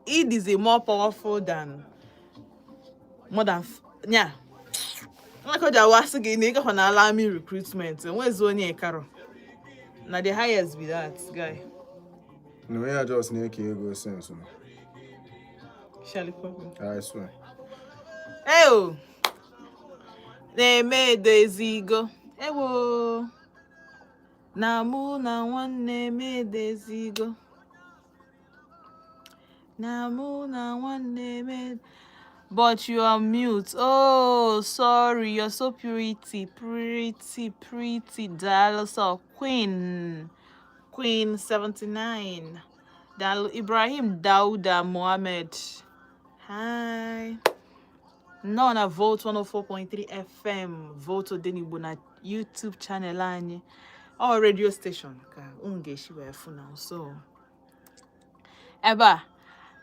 Id is a more powerful than more than yeah. Like I was again, they can allow me recruitment. And where's Zonia Caro? Now the highest be that guy. No, I just need to go sense. Shall problem. I swear. Oh, they made the zigo. Ewo. Na mu na nwanne made the zigo. Na mu na nwanne made. But you are mute. Oh, sorry. You're so pretty. Dallas of Queen 79. Ibrahim Dauda Mohammed. Hi. No, na Vote 104.3 FM. Vote ODENIGBO na YouTube channel anyị. Or radio station. Ka ungeshi wefu now. So, Eba,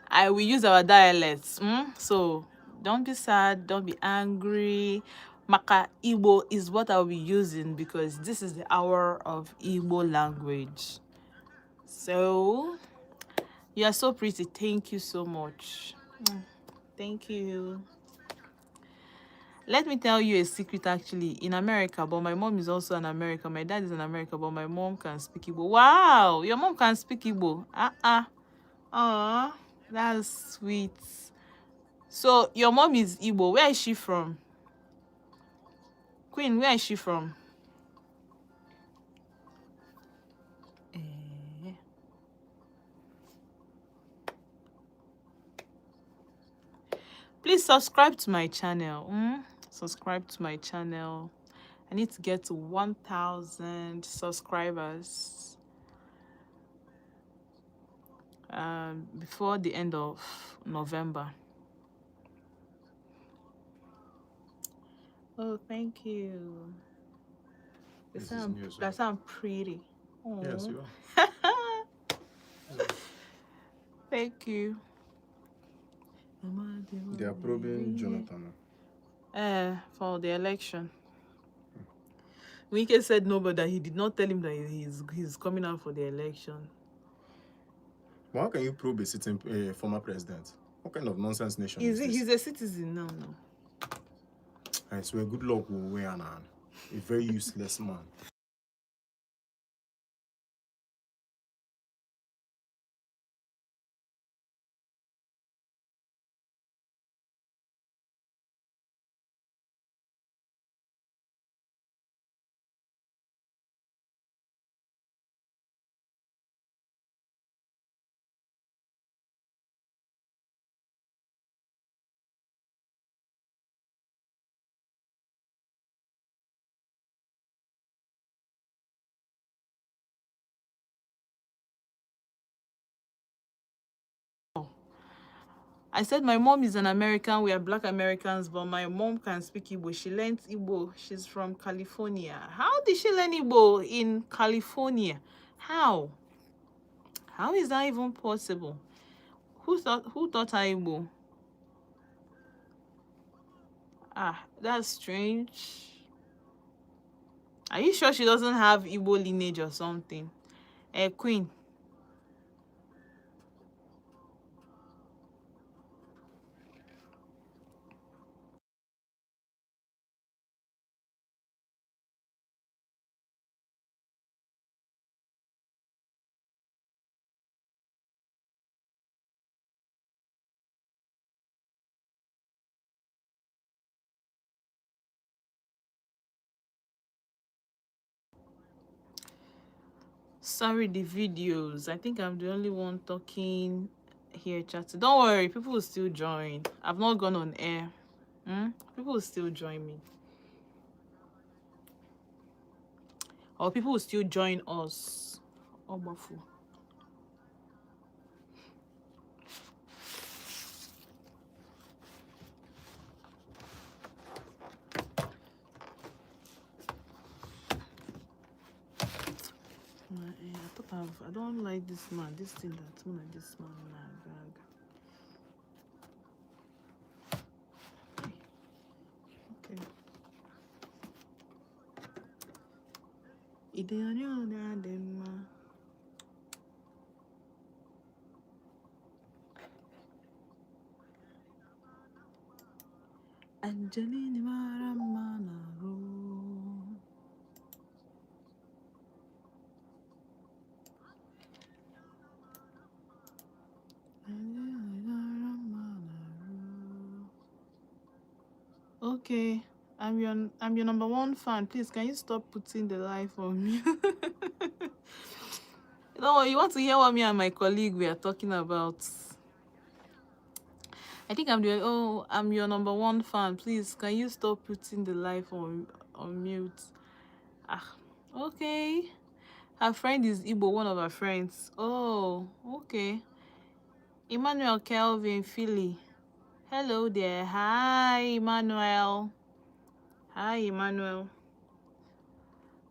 I will use our dialects. So, don't be sad. Don't be angry. Maka Igbo is what I'll be using because this is the hour of Igbo language. So, you are so pretty. Thank you so much. Thank you. Let me tell you a secret actually. In America, but my mom is also in America. My dad is in America, but my mom can speak Igbo. Wow, your mom can speak Igbo. Oh, that's sweet. So your mom is Igbo. Where is she from? Queen, where is she from? Please subscribe to my channel. Subscribe to my channel. I need to get to 1,000 subscribers before the end of November. Oh, thank you. That sound pretty. Oh. Yes, you are. Thank you. They are probing Jonathan. For the election. Wike said no, but that he did not tell him that he's coming out for the election. But how can you probe a sitting former president? What kind of nonsense nation is this? He's a citizen now. I swear, good luck will wear a very useless man. I said my mom is an American. We are Black Americans, but my mom can speak Igbo. She learned Igbo. She's from California. How did she learn Igbo in California? How? How is that even possible? Who taught her Igbo? That's strange. Are you sure she doesn't have Igbo lineage or something? Queen. Sorry, the videos. I think I'm the only one talking here, chatting. Don't worry, people will still join. I've not gone on air. People will still join me. Or people will still join us. Oh, Bafu. I don't like this man. This thing that's one of this man. Okay. Angelini Maramanaro. Okay, I'm your number one fan. Please, can you stop putting the life on me? No, you want to hear what me and my colleague we are talking about? I think I'm your number one fan. Please, can you stop putting the life on mute? Ah, okay. Her friend is Igbo, one of her friends. Oh, okay. Emmanuel Kelvin Philly. Hello there. Hi, Emmanuel. Hi, Emmanuel.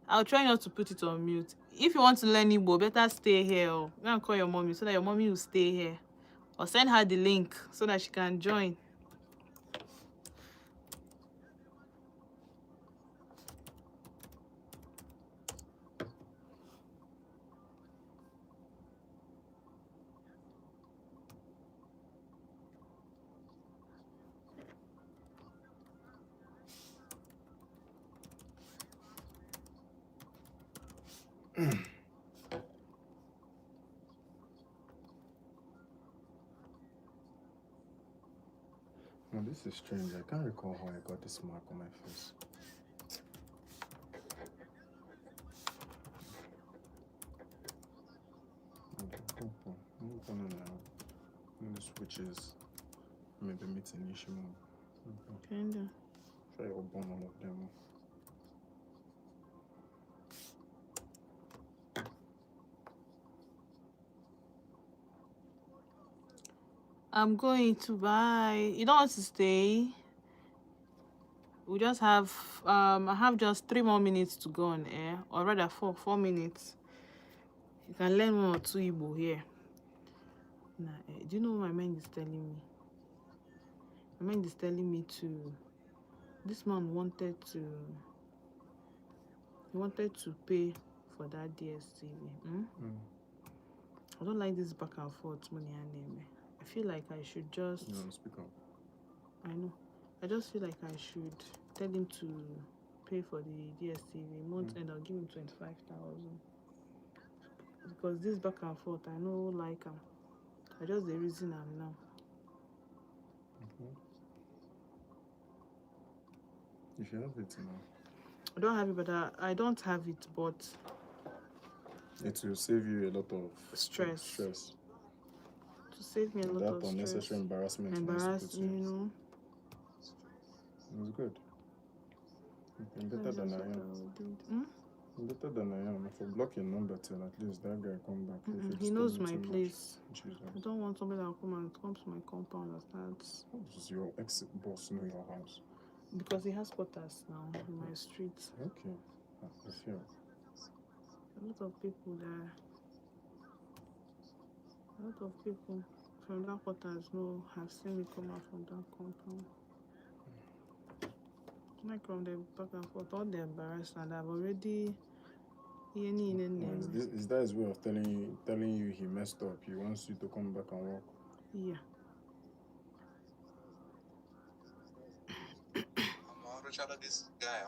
I'll try not to put it on mute. If you want to learn Igbo, better stay here. Go and call your mommy so that your mommy will stay here. Or send her the link so that she can join. No, this is strange. I can't recall how I got this mark on my face. The switches. Maybe meeting issue. Kinda. Try to open all of them. I'm going to buy. You don't want to stay? We just have I have just 3 more minutes to go on air, or rather 4 minutes. You can learn 1 or 2 Igbo here. Nah, do you know what my mind is telling me? My mind is telling me to. This man wanted to. He wanted to pay for that DSTV. I don't like this back and forth money and name. I feel like I should just. You want to speak up? I know. I just feel like I should tell him to pay for the DSTV month and I'll give him 25,000. Because this back and forth, I know like him. I just the reason I'm now. You should have it now. I don't have it, but I don't have it, but it will save you a lot of stress. To save me a lot that of unnecessary stress. embarrassment. You know. It was good. Better than I am. Better than I am. If I block your number till at least that guy come back. He knows my place. Jesus. I don't want somebody that will come to my compound and starts. How does your ex-boss know your house? Because he has quarters now in my street. Okay. I feel. A lot of people there. A lot of people from that quarters have seen me come out from that compound. Like from the back and forth, all the embarrassed, and I've already. Is that his way of telling you he messed up? He wants you to come back and work? Yeah. This guy,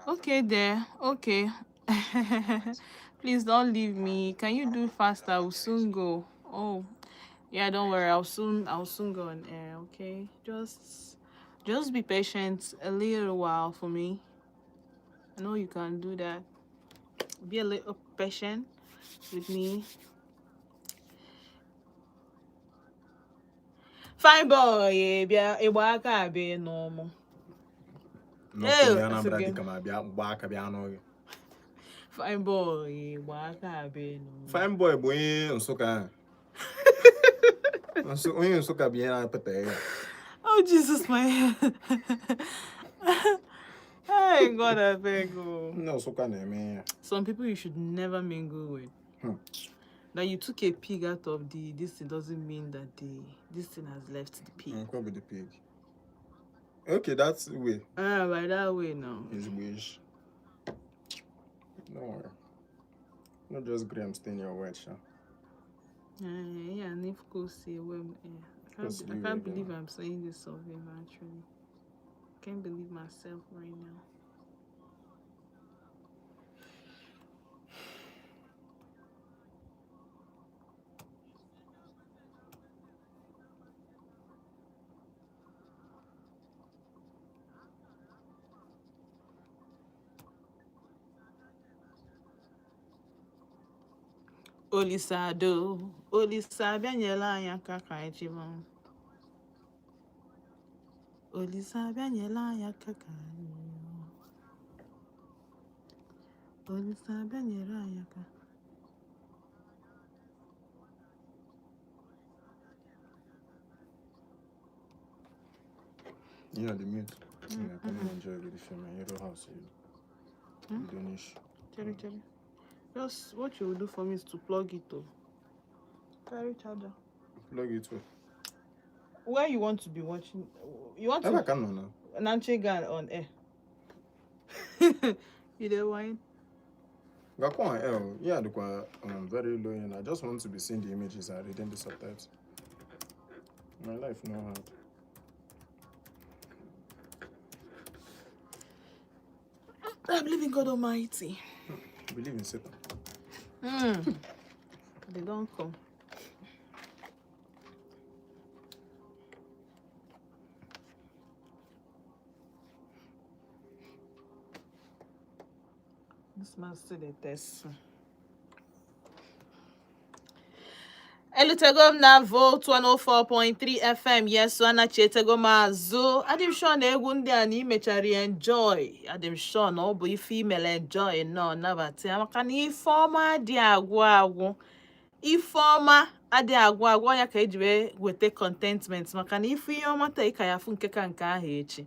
Okay, there. Okay. Please don't leave me. Can you do faster? I will soon go. Oh, yeah. Don't worry. I'll soon go on air. Okay. Just be patient a little while for me. I know you can do that. Be a little patient with me. Fine boy. Be normal. Fine boy. Fine boy, Oh Jesus, my head. Hey God, I beg you. No, so can I. Some people you should never mingle with. that you took a pig out of this thing doesn't mean that this thing has left the pig. What with the pig? Okay, that's way. By that way now. His wish. Don't worry. Not just Graham staying your word, sha. Yeah, and if course say I can't believe I'm saying this of him actually. I can't believe myself right now. Olisado, Olisa bịanyela anyị aka ka anyị chịba. Olisa bịanyela anyị aka ka anyị. Olisa bịanyela anyị aka. You know the mute. I can't enjoy the film in your house. You don't issue. Cherry. Just what you will do for me is to plug it to. Carry charger. Plug it to. Where you want to be watching? You want I to? can know now. Nanche girl on air. You the wine? Yeah, very low and I just want to be seeing the images and reading the subtitles. My life no hard. I believe in God Almighty. Believe in Satan. They don't come. This man still a test. Elutego m na Volt 104.3 FM. Yes, anachetego m azụ. Adịm sure na egwu ndị a na imechara enjoy. Adịm sure na ọ bụ ife imele enjoy nọ nabata ya maka na ife ọma adị agwụ. Ife ọma adị agwụ ya ka eji wete contentment maka na ife ihe ọma ta ịka ya fụ nke ka nke ahụ echi.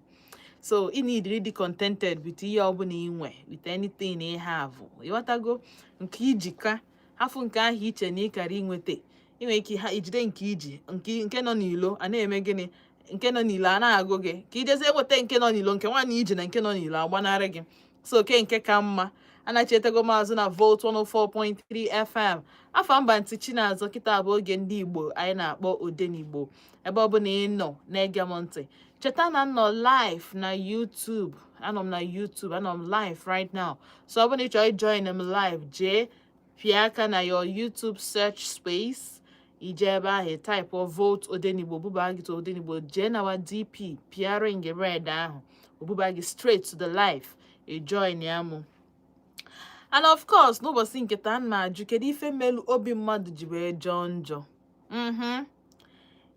So you need really contented with ihe ọbụla inwe, with anything you have. Ịghọtago nke ijika hafụ nke ahụ iche na ịkara inwete. Inwe ike ha ijide nke iji nke nọ n'ilo a na-eme gịnị nke nọ n'ilo a na-agụ gị ka ijeze eweta nke nọ n'ilo nke nwa na iji na nke nọ n'ilo agbanarị gị. So nke ka mma anachetego mazụ na Volt 104.3 FM. Afa mba ntị Chinazọ kịta bụ oge ndị Igbo anyị na-akpọ Odenigbo ebe ọ bụ na ị nọ na-ege m ntị. Cheta na nọ live na YouTube. Anọ m na YouTube, anọ m live right now. So ọ bụ na ị chọrọ join m live, jee pịa aka na your YouTube search space. Ije ebe ahụ type of Volt Odenigbo, obuba gị to Odenigbo, jee na wa DP, pịa ring red ahụ, obuba gị straight to the live. Join ya mụ. And of course, n'ụbọchị nke taa ma ajụ kedu ife Melu obi mmadụ ji wee jọọ njọ.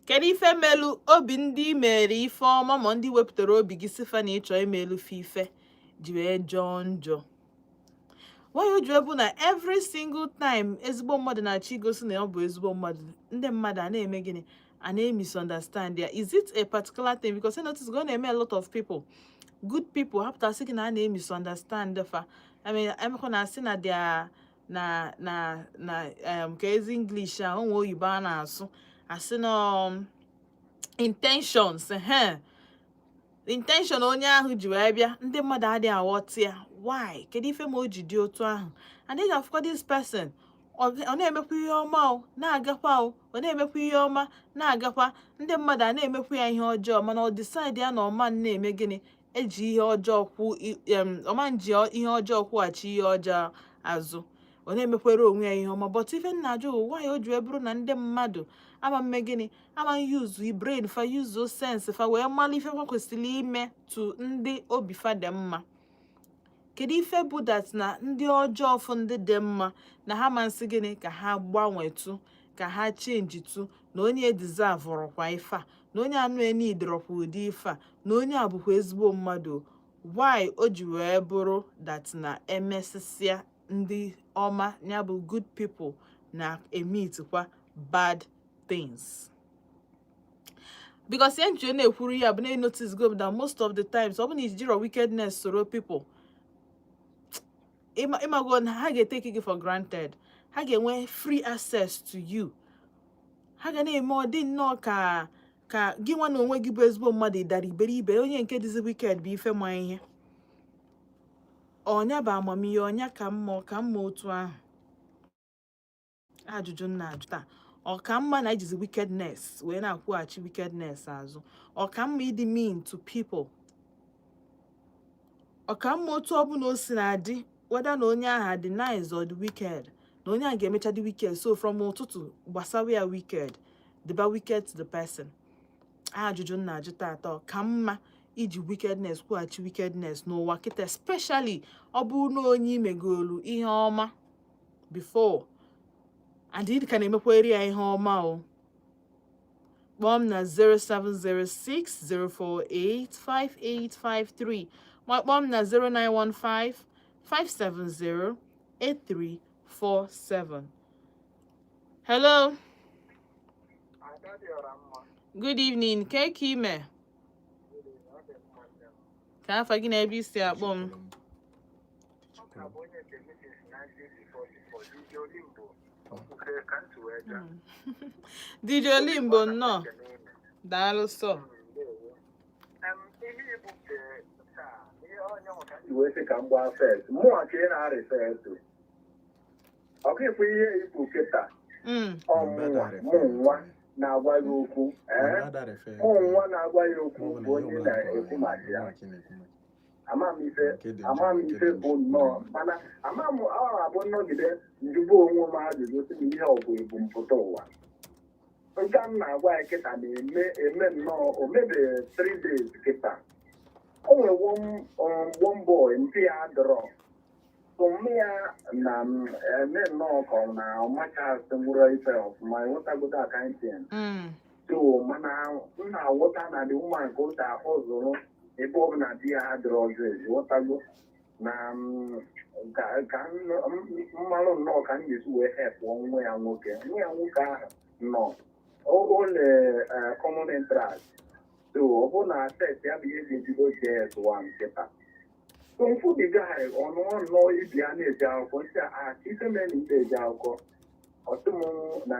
Kedu ife Melu obi ndị mere ife ọma ma ndị wepụtara obi gị sifa na ịchọ imelu fife ji wee jọọ njọ. Why would you na every single time ezigbo mmadụ na-achọ igosi na ọ bụ ezigbo mmadụ ndị mmadụ a na-eme gịnị a na-misunderstand ya? Is it a particular thing? Because I notice going to eme a lot of people, good people have to say na misunderstand fa. I mean, I'm gonna say na their na kezi English a onwe oyibo a na-asụ asị na intentions intention onye ahụ ji wee bịa ndị mmadụ adịghị aghọta ya. Why? Kedu ife ma o ji dị otu ahụ? And then of course this person ọ na-emekwa ihe ọma o na-agakwa o ọ na-emekwa ihe ọma na-agakwa ndị mmadụ a na-emekwa ya ihe ọjọọ mana ọ decide ya na ọma na-eme gịnị eji ihe ọjọọ ọma nji ihe ọjọọ kwụghachi ihe ọjọọ azụ ọ na-emekwere onwe ya ihe ọma. But ife nna ajụ why o ji wee bụrụ na ndị mmadụ ama mme gịnị ama use brain fa use sense fa wee mmalụ ife kwa kwesịrị ime tu ndị obi fa dị mma. Kedu ife bụ that na ndị ọjọọ fụ ndị dị mma na ha mansị gịnị ka ha gbanwetu ka ha change tu na onye deserve kwa ife a na onye anụ enidrọkwa ụdị ife a na onye a bụkwa ezigbo mmadụ. Why o ji wee bụrụ that na emesịsịa ndị ọma ya bụ good people na emeetikwa bad things? Because yenju na-ekwuru ya bụ na notice go that most of the times ọ bụ na ijiro wickedness soro people Imago ha take it for granted. Ha ga-enwe free access to you. Ha ga na-eme ọ dị nnọọ ka gị nwa na onwe gị bụ ezigbo mmadụ dara iberibe onye nke dịzi wicked bụ ife ma ihe. Ọnya bụ amamihe ọnya ka mma otu ahụ. Ajụjụ m na-ajụ taa. Ọ ka mma na ijizi wickedness wee na-akwụghachi wickedness azụ. Ọ ka mma ịdị mean to people. Ọ ka mma otu ọbụla o si na-adị whether na onye ahụ dị nice or the wicked. Na onye ahụ ga-emecha dị wicked. So from ụtụtụ gbasawa ya wicked. Dịba wicked to the person. Ajụjụ m na-ajụ taa ọ ka mma iji wickedness kwụghachi wickedness n'ụwa kịta especially ọ bụrụ na onye imegolu ihe ọma before and ị ka na-emekwere ya ihe ọma o. Kpọọ m na 07060485853 ma kpọọ m na 09155708347. Hello. Good evening. Ke ime? Ka afa gị na ebe isi akpọ m? DJ Olimbo nnọọ. Daalụ sọ. Iwe ka m gbaa first. Mụnwa ka ị na-arịfe eto. Ọ ga-ekwe ihe ikwu kịta. Mụnwa na-agwa ya okwu. Mụnwa na-agwa ya okwu bụ onye na-ekwu maka ya. Ama m ife bụ nnọọ mana ama m ọ abụ nnọgide njụbụ onwe m ajụjụ si ihe ọ bụ ebumpụta ụwa. Nke m na-agwa ya kịta na-eme nnọọ o mebeghị 3 days kịta. O nwere one boy mpi ya dọrọ mme ya na eme nnọọ ka ọ na ọmachasị nwụrụ ife ọfụma ịghọtagodo akaịntịn. So mana m na-aghọta na dị ụma nke otu ahụ zụrụ ebe ọ bụ na di ya dọrọ ọzọ ịghọtago na ka mmalụ nnọọ ka m ga-esi wee hepụ nwa ya nwoke ahụ nọ ole common interest. So ọ bụ na set ya bụ ihe ga-ejido JS1 kịta. So mfu the guy ọnụọ ibi a na-eji akwụkwọ nsị ife mere na ide eji akwụkwọ ọtụm na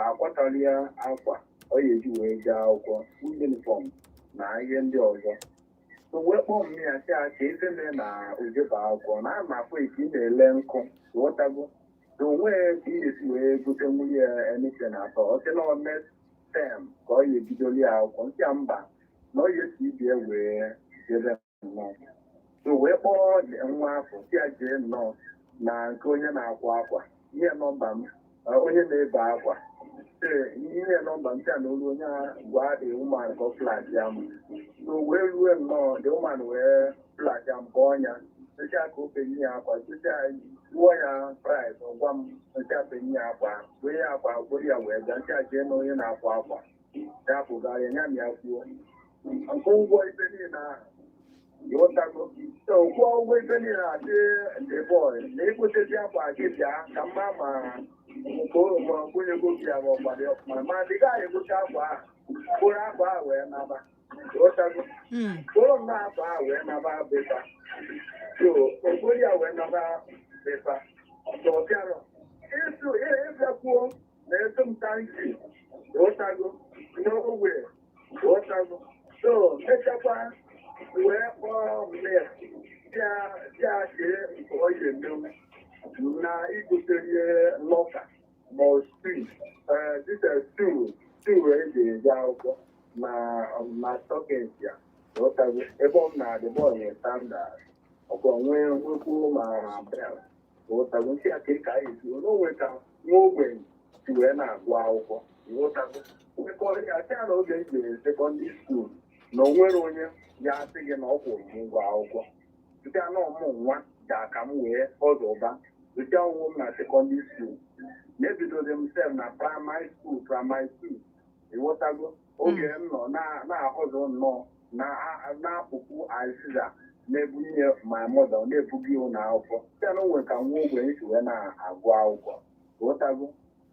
akwatara ya akwa ọ ga-eji wee jee akwụkwọ uniform na ihe ndị ọzọ. So wee kpọọ m ya sị ka ife mere na ojeba akwụkwọ na ama afọ ike ị na-ele nkụ ghọtago. So onwe ka ị ga-esi wee gote nwunye ya enife na atọ ọ sị na next term ka ọ ga-ebidoli ya akwụkwọ nsị ya mba na ọ ga-esi ibie wee jebe nnọọ. So wee kpọọ nwa afọ si ya jee nnọọ na nke onye na-akwa akwa ihe nọmba m onye na-ebe akwa ihe nọmba m sị ya na olu onye gwa dị ụman ka ọ flash ya m. So wee rue nnọọ dị ụman wee flash ya m ka ọnya nsị ya ka o penye ya akwa sịsị ya gbuo ya price ọgwa m nsị ya penye ya akwa wee ya akwa gworo ya wee gaa nsị ya jee na onye na-akwa akwa ya pụgara ya m ya kwuo nke ụgwọ ife niile ahụ ịghọtago. So kwụọ ụgwọ ife niile adị ndị bọị na ịkwụsịzi akwa gị bịa ka mma ma nke oroma kwunye gogi ya bụ ọgbara ọfụma ma ndị gaghị egocha akwa ahụ kpụrụ akwa ahụ wee naba ịghọtago. Kpụrụ m na akwa ahụ wee naba befa. So okporo ya wee naba befa ọbịarọ ịbịakwuo na eso m tanki ịghọtago n'ogwe ịghọtago. So mechakwa wee kpọọ mmea bịa kee nke ọ ga-emenwu na igotere lọka ma stew eji eji akwụkwọ na sọket ya ghọtago. Ebe ọ na-adị bọọlụ standard ọkwa nwekwu ma bel ghọtago. Nsị ya ka anyị esi n'onwe ka nwa ogbenye si wee na-agụ akwụkwọ ghọtago. Nwekọrọ ya sị ya na oge m jere sekọndịrị skuul na o nwere onye ya asị gị na ọ kwụrụ m ụgwọ akwụkwọ site na ọmụ nwa ga-aka m wee ọzọba site ọnwụ m na sekọndịrị skuul na-ebidozi m sef na praịmarị skuul ịghọtago. Oge m nọ na-ahọzọ nnọọ na-apụpụ azịza na-ebunye ma mọda na-ebughị ụlọ akwụkwọ site na onwe ka nwa ogbenye si wee na-agụ akwụkwọ ịghọtago.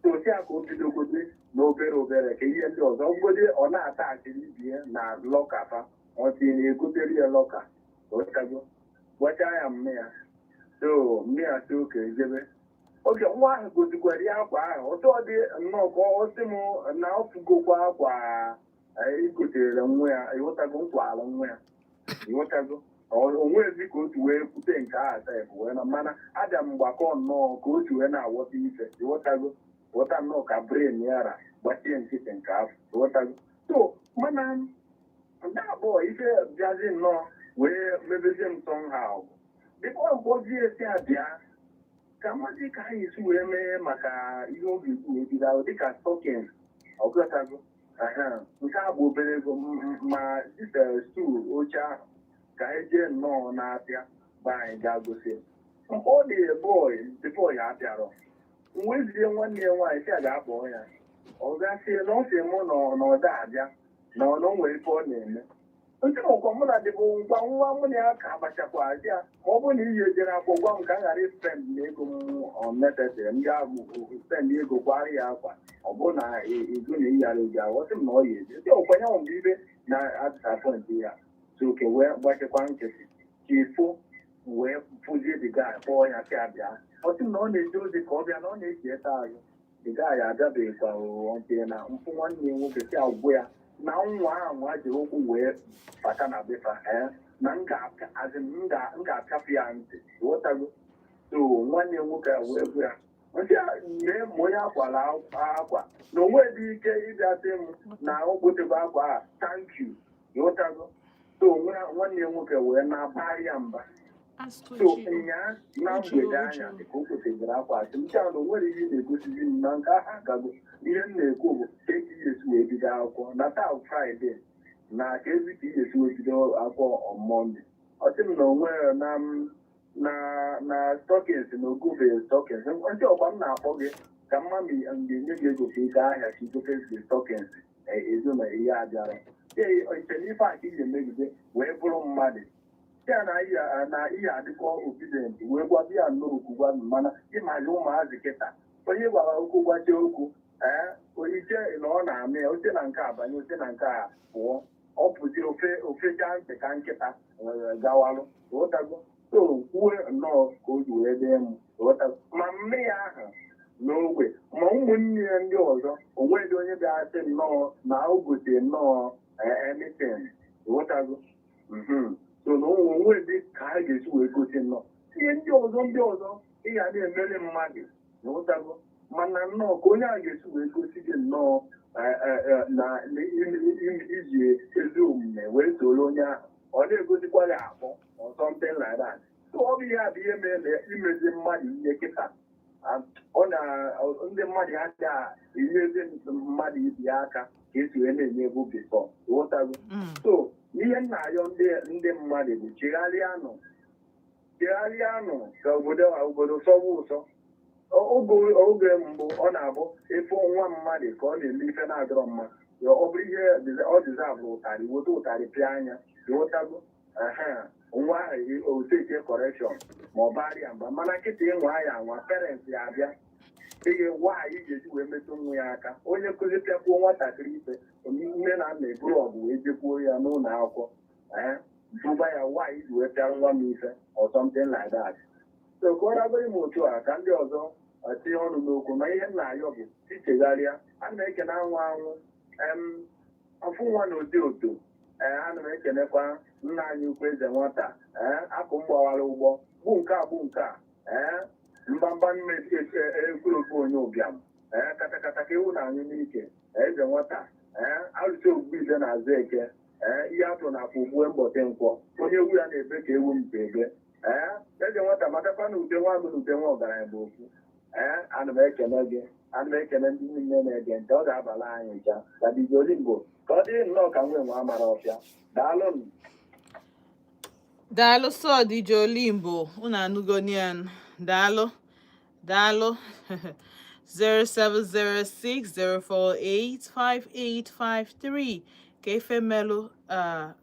Osi a ka o bidogodi na obere ka ihe ndị ọzọ mgbodi ọ na-ata achịrị ibie na lọka fa ọ tinye egotere ya lọka ghọtago. Gwacha ya mme ya So me I say okay, jebe. Okay, nwa ahụ gozikwara ya akwa ahụ ọtọ dị nnọọ ka ọ sị m na ọ fugokwa akwa igotere nwa ya ịghọtago nkwalụ nwa ya ịghọtago onwezi ka otu wee kwute nke ahụ sef wee na mana abịa m mgbakọ nnọọ ka otu wee na-aghọta ife ịghọtago ghọta nnọọ ka bren yara gbachie nkịtị nke afọ ịghọtago so mana ndị abụọ ife bịazi nnọọ wee mebezie m somehow dịkwa mkpọzie si abịa ka mmadụ ka anyị esi wee mee maka ihe oge wee bido ahụ dịka stọkin ọgọtago nke a bụ obere ego ma stuu oche ahụ ka anyị jee nnọọ na-apịa ba anyị gaa gosi mgbe ọ na-ebọị bifo ya apịarọ mwezie nwanne ya nwaanyị si a ga-akpọ ya ọ gasị na ọ sị mụ na ọda abịa na ọ nwere ife ọ na-eme ntị ọkwa mụ na dịbụ ngwa nwa mụ na ya ka agbachakwa aja ma ọ bụrụ na ihe ejere akwụ gwa m ka m ghara ispend na ego m necessary m ga-abụ spend ego kwara ya akwa ọ bụrụ na ego na ịghara ego aghọsị m na ọ ya eji ndị ọkwa ya mgbe ibe na-adịsapọntị ya so oke wee gbachakwa nkịtị ka ifo wee fụzie dịga kpọọ ya si abịa ọsị m na ọ na-eje ozi ka ọ bịa na ọ na-eji eta azụ dịga ya abịabeghịkwa nke na mpụ nwanne ya nwoke si agwụ ya na nwa ahụ a jiri ụkwụ wee bata na befa na m ga-apịapụ ya ntị ghọtago so nwanne m nwoke wee gwu ya ntị mee ma onye akwara akwa na onwe dị ike ịbịasị m na okpotebe akwa a thank you ghọtago so nwanne m nwoke wee na-abara ya mba so nya na mgbede anya dịka o kwetebere akwa asị m chaa na o nwere ihe na-egosizi m na nke ahụ agago ihe m na-ekwu bụ ka eji esi wee bido akwụkwọ na taa fraịde na ka ezi ka esi wee bido akwụkwọ mọnde ọsị m na onwere na stọkins na ogobeghị stọkins ndị ọkwa m na-akpọ gị ka mma m ga-enye gị ego ka ị gaa ahịa ka igote stọkins ezo na ihe abịara ichere ife a ka ị ga-emegide wee bụrụ mmadụ ya na ihe adịkọ obidient wee gwa bịa nnọọkwu gwa mana ịmazi ụmụazị kịta onye gwara okwu gwache okwu oyiche na ọ na-amị ya oche na nke abanye oche na nke a pụọ ọ pụzi ofecha ntị ka nkịta gawalụ ghọtago so kwue nnọọ ka o ji wee dee m ghọtago ma mme ya ahụ n'ogbe ma ụmụnne ya ndị ọzọ onwedị onye bịasị nnọọ na o gote nnọọ emitin ghọtago so na onwe dị ka a ga-esi wee gosi nnọọ ihe ndị ọzọ ị ga na-emere mmadụ ghọtago mana nnọọ ka onye a ga-esi wee gosi gị nnọọ na iji ezi omume wee soro onye ahụ ọ na-egosikwa ya akpọ or something like that so ọ bụ ihe a bụ ihe mere imezi mmadụ ihe kịta ọ na ndị mmadụ ha ga-enyezi mmadụ ibi ya aka ka esi wee na-enye ego bifọ ghọtago so ihe m na-ayọ ndị mmadụ bụ chegharịanụ ka obodo sọwa ụsọ oge mbụ ọ na-abụ ịfụ nwa mmadụ ka ọ na-eme ife na-adọrọ mma ọ bụrụ ihe ọ dịzabụ ụtarị weta ụtarị pịa anya ghọtago nwa ahụ oteke kọrekshọn ma ọ barịa mba mana nkịta ịnwa ya nwa parents ya abịa ihe nwaanyị ga-eji wee metụ nwa ya aka onye nkụzi pịakwuo nwatakịrị ife nne na nna eburu ọgụ wee jekwuo ya n'ụlọ akwụkwọ bụba ya nwaanyị ji wee pịara nwa m ife or something like that so ka ọ rabụghị m otu a ka ndị ọzọ tinye ọnụ n'okwu ma ihe m na-ayọ bụ ichegharịa a na-ekene anwụ afụ nwa na ode oto ana m ekenekwa nna anyị ukwu eze nwata akụ mgbawara ụgbọ bụ nke a mbamba ekwurekwu onye ụbịam katakata ka ewu na anyụ n'ike eze nwata arụcha ogbu ibe na-azụ eke ihe atụ na akwa ugbue mbọte nkwọ onye ewu ya na-ebe ka ewu mpe ebe eze nwata matakwa na ude nwa agụ na ude nwa ọgaranya bụ okwu ana m ekene gị ana m ekene ndị niile na-ege ntị ọ ga-abala anyị ncha ka Odenigbo ka ọ dịrị nnọọ ka nwe nwa amara ọfịa daalụ daalụ sọ DJ Odenigbo unu anụgonian daalụ 07060485853 ka ife Melu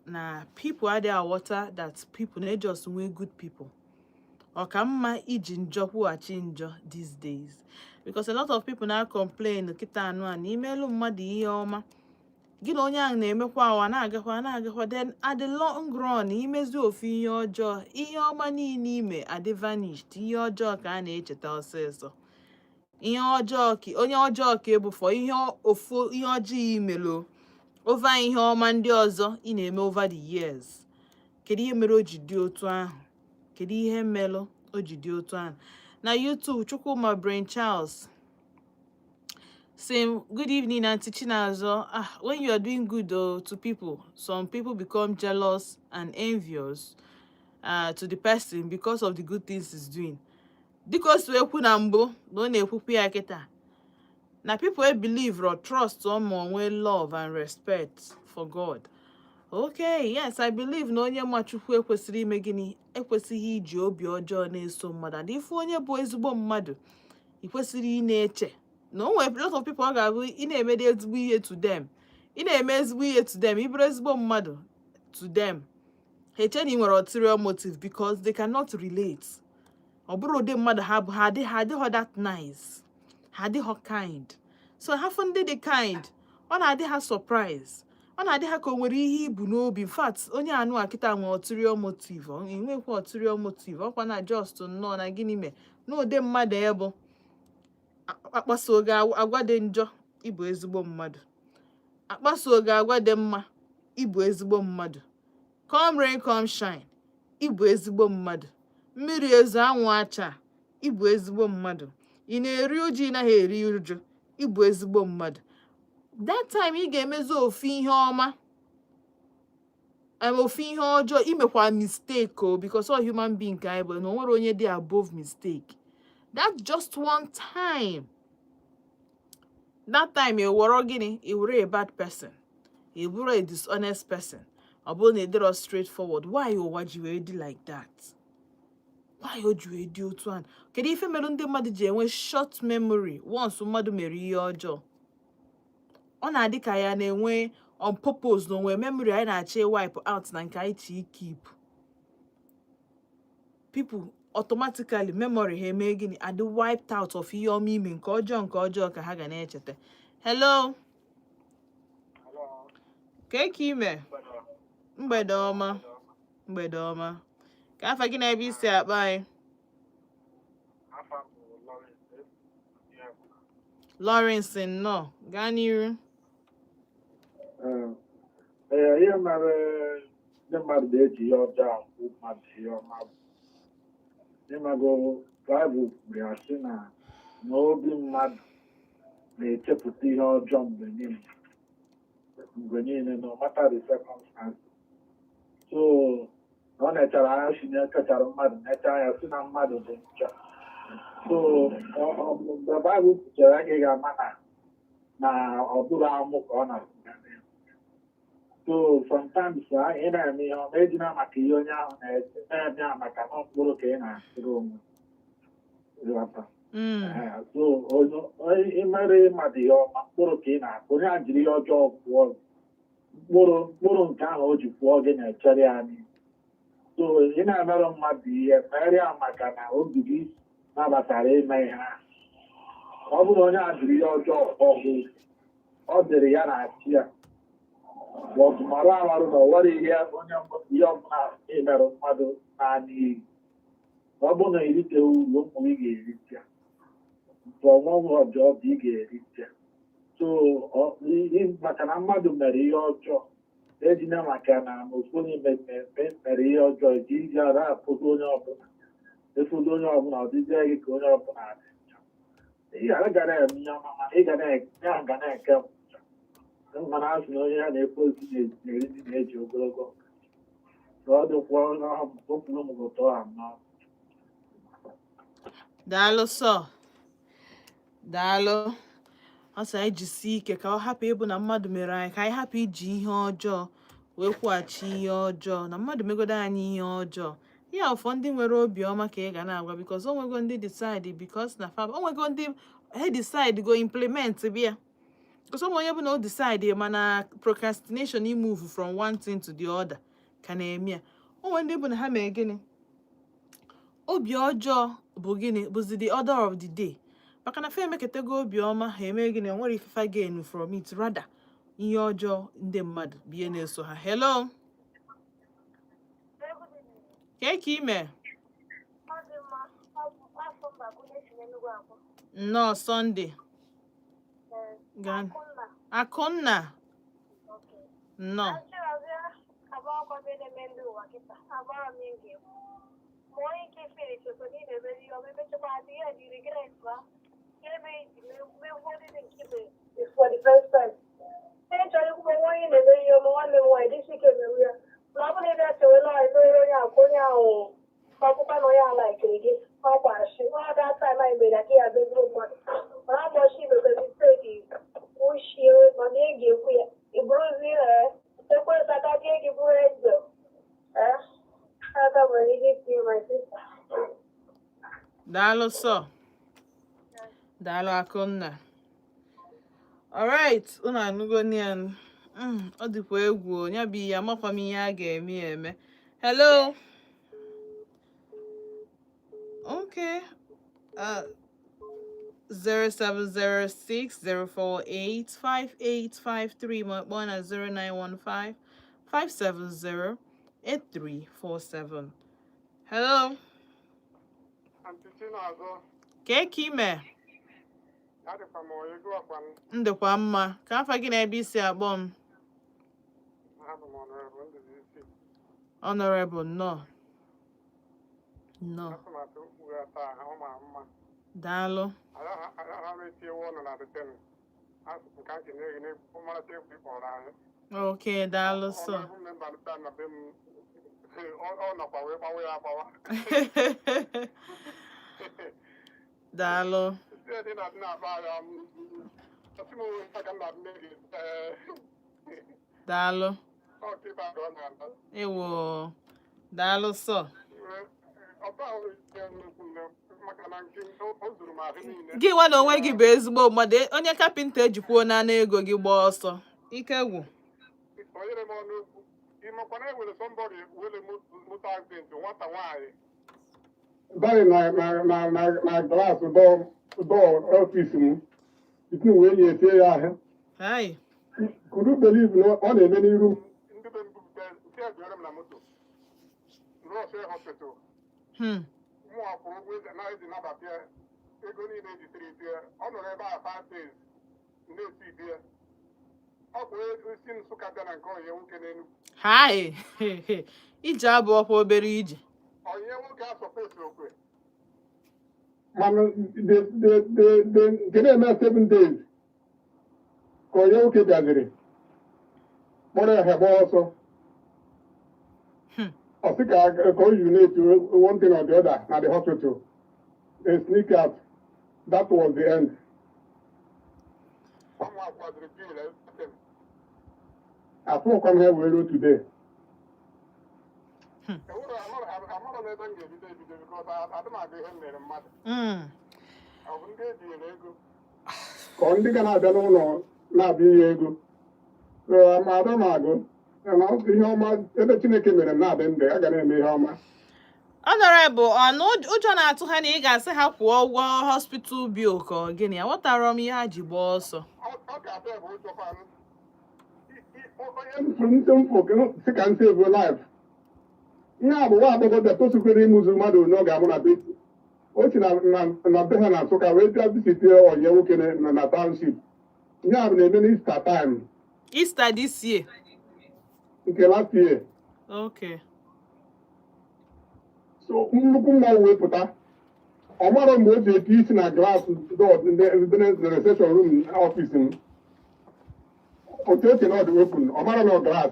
na people adịghị aghọta that people na just nwee good people ọ ka mma iji njọ kwụghachi njọ these days because a lot of people na complain kịta anụ a na imelu mmadụ ihe ọma gị na onye ahụ na-emekwa awa na-agakwa then at the long run imezi ofu ihe ọjọọ ihe ọma niile ime adị vanished ihe ọjọọ ka a na-echeta ọsịsọ ihe ọjọọ onye ọjọọ ka ebufọ ofu ihe ọjọọ imelo over ihe ọma ndị ọzọ ị na-eme over the years. Kedu ihe mere o ji dị otu ahụ? Kedu ihe melụ o ji dị otu ahụ? Na YouTube, Chukwuma Brain Charles saying, good evening, Auntie Chinazo. When you are doing good to people, some people become jealous and envious to the person because of the good things he's doing. Because we na mbụ na ọ na-ekwukwu ya kịta na people believe or trust someone with love and respect for God. Okay, yes, I believe na onye ma Chukwu ekwesịrị ime gịnị ekwesịghị iji obi ọjọọ na-eso mmadụ. And ife onye bụ ezigbo mmadụ ikwesịrị ị na-eche na o nwere lot of people ọ ga-abụ ị na-emede ezigbo ihe to them. Ị na-eme ezigbo ihe to them, ịbụrụ ezigbo mmadụ to them. Ha eche na ị nwere ulterior motive because they cannot relate. Ọ bụrụ ụdị mmadụ ha adịghị that nice. Ha adịghị kind. So ha fụ ndị dị kind, ọ na-adị ha surprise. Ọ na-adị ha ka o nwere ihe ibu n'obi. In fact, onye anụ akịta nwere ulterior motive. Ọ nwekwa ulterior motive. Ọkwa na just nnọọ na gịnị mee n'ụdị mmadụ ebe akpaso oge agwa dị njọ ịbụ ezigbo mmadụ. Akpaso oge agwa dị mma ịbụ ezigbo mmadụ. Come rain come shine ịbụ ezigbo mmadụ. Mmiri ezo anwụ acha ịbụ ezigbo mmadụ. Ị na-eri ụjụ ị naghị eri ụjụ ịbụ ezigbo mmadụ. That time ị ga-emezi ofu ihe ọma ofu ihe ọjọọ imekwa mistake because all human being ka anyị bụ na o nwere onye dị above mistake. That's just one time. That time you were gịnị? You were a bad person. You were a dishonest person. Ọ bụrụ na ịdịrọ straightforward. Why ụwa ji wee dị like that? Why o ji wee dị otu ahụ? Kedu ife mere ndị mmadụ ji enwe short memory once mmadụ mere ihe ọjọọ? Ọ na-adị ka ya na-enwe on purpose na onwe memory anyị na-achọ wipe out na nke anyị chi keep. People automatically memory ha eme gịnị adị wiped out of ihe ọma ime nke ọjọọ ka ha ga na-echeta. Hello. Ka ime mgbede ọma ka afa gị na ebe isi akpa anyị. Lawrence nnọọ gaa n'iru. Ihe mere ndị mmadụ na-eji ihe ọjọọ akwụ mmadụ ihe ọma bụ ịmago Baịbụl kwuru ya sị na obi mmadụ na-echepụta ihe ọjọọ mgbe niile no matter the circumstances. So ọ na-echara anya si na ekechara mmadụ na-eche anya si na mmadụ dị njọ. So mgbe Baịbụl kwuchara anyị ga-ama na ọ bụrụ amụ ka ọ na-asụ. So sometimes ị na-eme ihe ọma ejina maka ihe onye ahụ na-eme ya maka na mkpụrụ ka ị na-asịrị onwe. So imere mmadụ ihe ọma mkpụrụ ka ị na-akụ onye a jiri ihe ọjọọ pụọ mkpụrụ nke ahụ o ji pụọ gị na-echere ya n'ihu. So ị na-emerụ mmadụ ihe mere ya maka na obi gị nabatara ime ihe ahụ. Ọ bụrụ onye a jiri ihe ọjọọ ọgụ ọ dịrị ya na achị ya marụ amarụ na ọ nwere ihe ọbụla imerụ mmadụ naanị iyi. Ọ bụrụ na irite uru ụmụ ị ga-erite ya nke ọnwụnwụ ọjọọ bụ ị ga-erite ya. So maka na mmadụ mere ihe ọjọọ ejina maka na ụfọdụ mere ihe ọjọọ ji iji ara afụdo onye ọbụla efodo onye ọbụla ọdịzie gị ka onye ọbụla dị njọ. Ị gara eme ihe ọma mana ị ga na-eke mana asị na onye ya na-ekwe ozi na-eri na-eji ogologo ọ dịkwa okpuru mụgụtọ ha nnọọ. Daalụ sọ. Daalụ. Ọ sị anyị jisie ike ka ọ hapụ ịbụ na mmadụ mere anyị ka anyị hapụ iji ihe ọjọọ wee kwụghachi ihe ọjọọ na mmadụ megodo anyị ihe ọjọọ. Ya ụfọ ndị nwere obiọma ka ị ga na-agwa because o nwego ndị decide because na fam o nwego ndị he decide go implement bịa. Because onye bụ na o decide mana procrastination move from one thing to the other ka na-eme ya. Onwe ndị bụ na ha mee gịnị obi ọjọọ bụ gịnị bụzi the order of the day. Maka na fe emeketego obiọma ha eme gịnị nwere ifefa gain from it rather ihe ọjọọ ndị mmadụ bie na-eso ha. Hello, ka ime? Nnọọ Sunday. Akụnna. Nnọọ. For the first time. Actually, one in the video, one in white, this is a probably that's a lot of Papa Noya like it. Papa, she all that time I made a here big room. Papa, she was a mistake. Wish you money give me a bruise. The first that I gave you eh? I got money give you my sister. Daalụ sọ. Daalụ Akụnna. Alright, unu anụgo nian. Ọ dịkwa egwu, ya bụ ihe amakwa m ihe a ga-eme eme. Hello. Okay. 0706-048-5853 ma kpọọ na 0915-570-8347. Hello. Ka ime? Ndịkwa mma. Ka afa gị na ebe isi akpọ m? Honorable, no. Daalụ. Okay, daalụ sọ. Daalụ. Daalụ. Ewo. Daalụ sọ. Gị nwa na onwe gị bụ ezigbo mmadụ. Onye kapịnta ejikwuo na ego gị gbaa ọsọ. Ike gwụ. Dari na glass door office m. Itu wee nyesie ya ahịa. Hi. Could you believe no ọ na-eme n'iru? Hi. Ije abụ ọkwa obere ije. Mana nke na-eme 7 days ka onye nwoke bịaziri kpọrọ ya gba ọsọ ọ sị ka o unite one thing or the other na the hospital. They sneak out. That was the end. I still come here with today. Ka ndị ga na-abịa n'ụlọ na-abịa ihe ego ada m agụ ihe ọma ebe Chineke mere m na-adị ndụ a ga na-eme ihe ọma. Honorable, ọnụ ụjọ na-atụ ha na ị ga-asị ha kwụọ ụgwọ hospital bill ka ọ gịnị? Aghọtara m ihe ha ji gbaa ọsọ. Ndị mfụ si ka nsị ego life. Ihe a bụ nwa agbọghọ bịa tosukwere ịmụzụ mmadụ onye ọ ga-amụ na beti. O si na be ha na Nsụka wee bịa bisite onye nwoke na township. Ihe a bụ na-eme n'Easter time. Easter this year. Nke last year. Okay. So nnukwu mma wee pụta. Ọ mara mgbe o ji eti isi na glass door the reception room office m. Otu oche na ọ dị open, ọ mara na glass.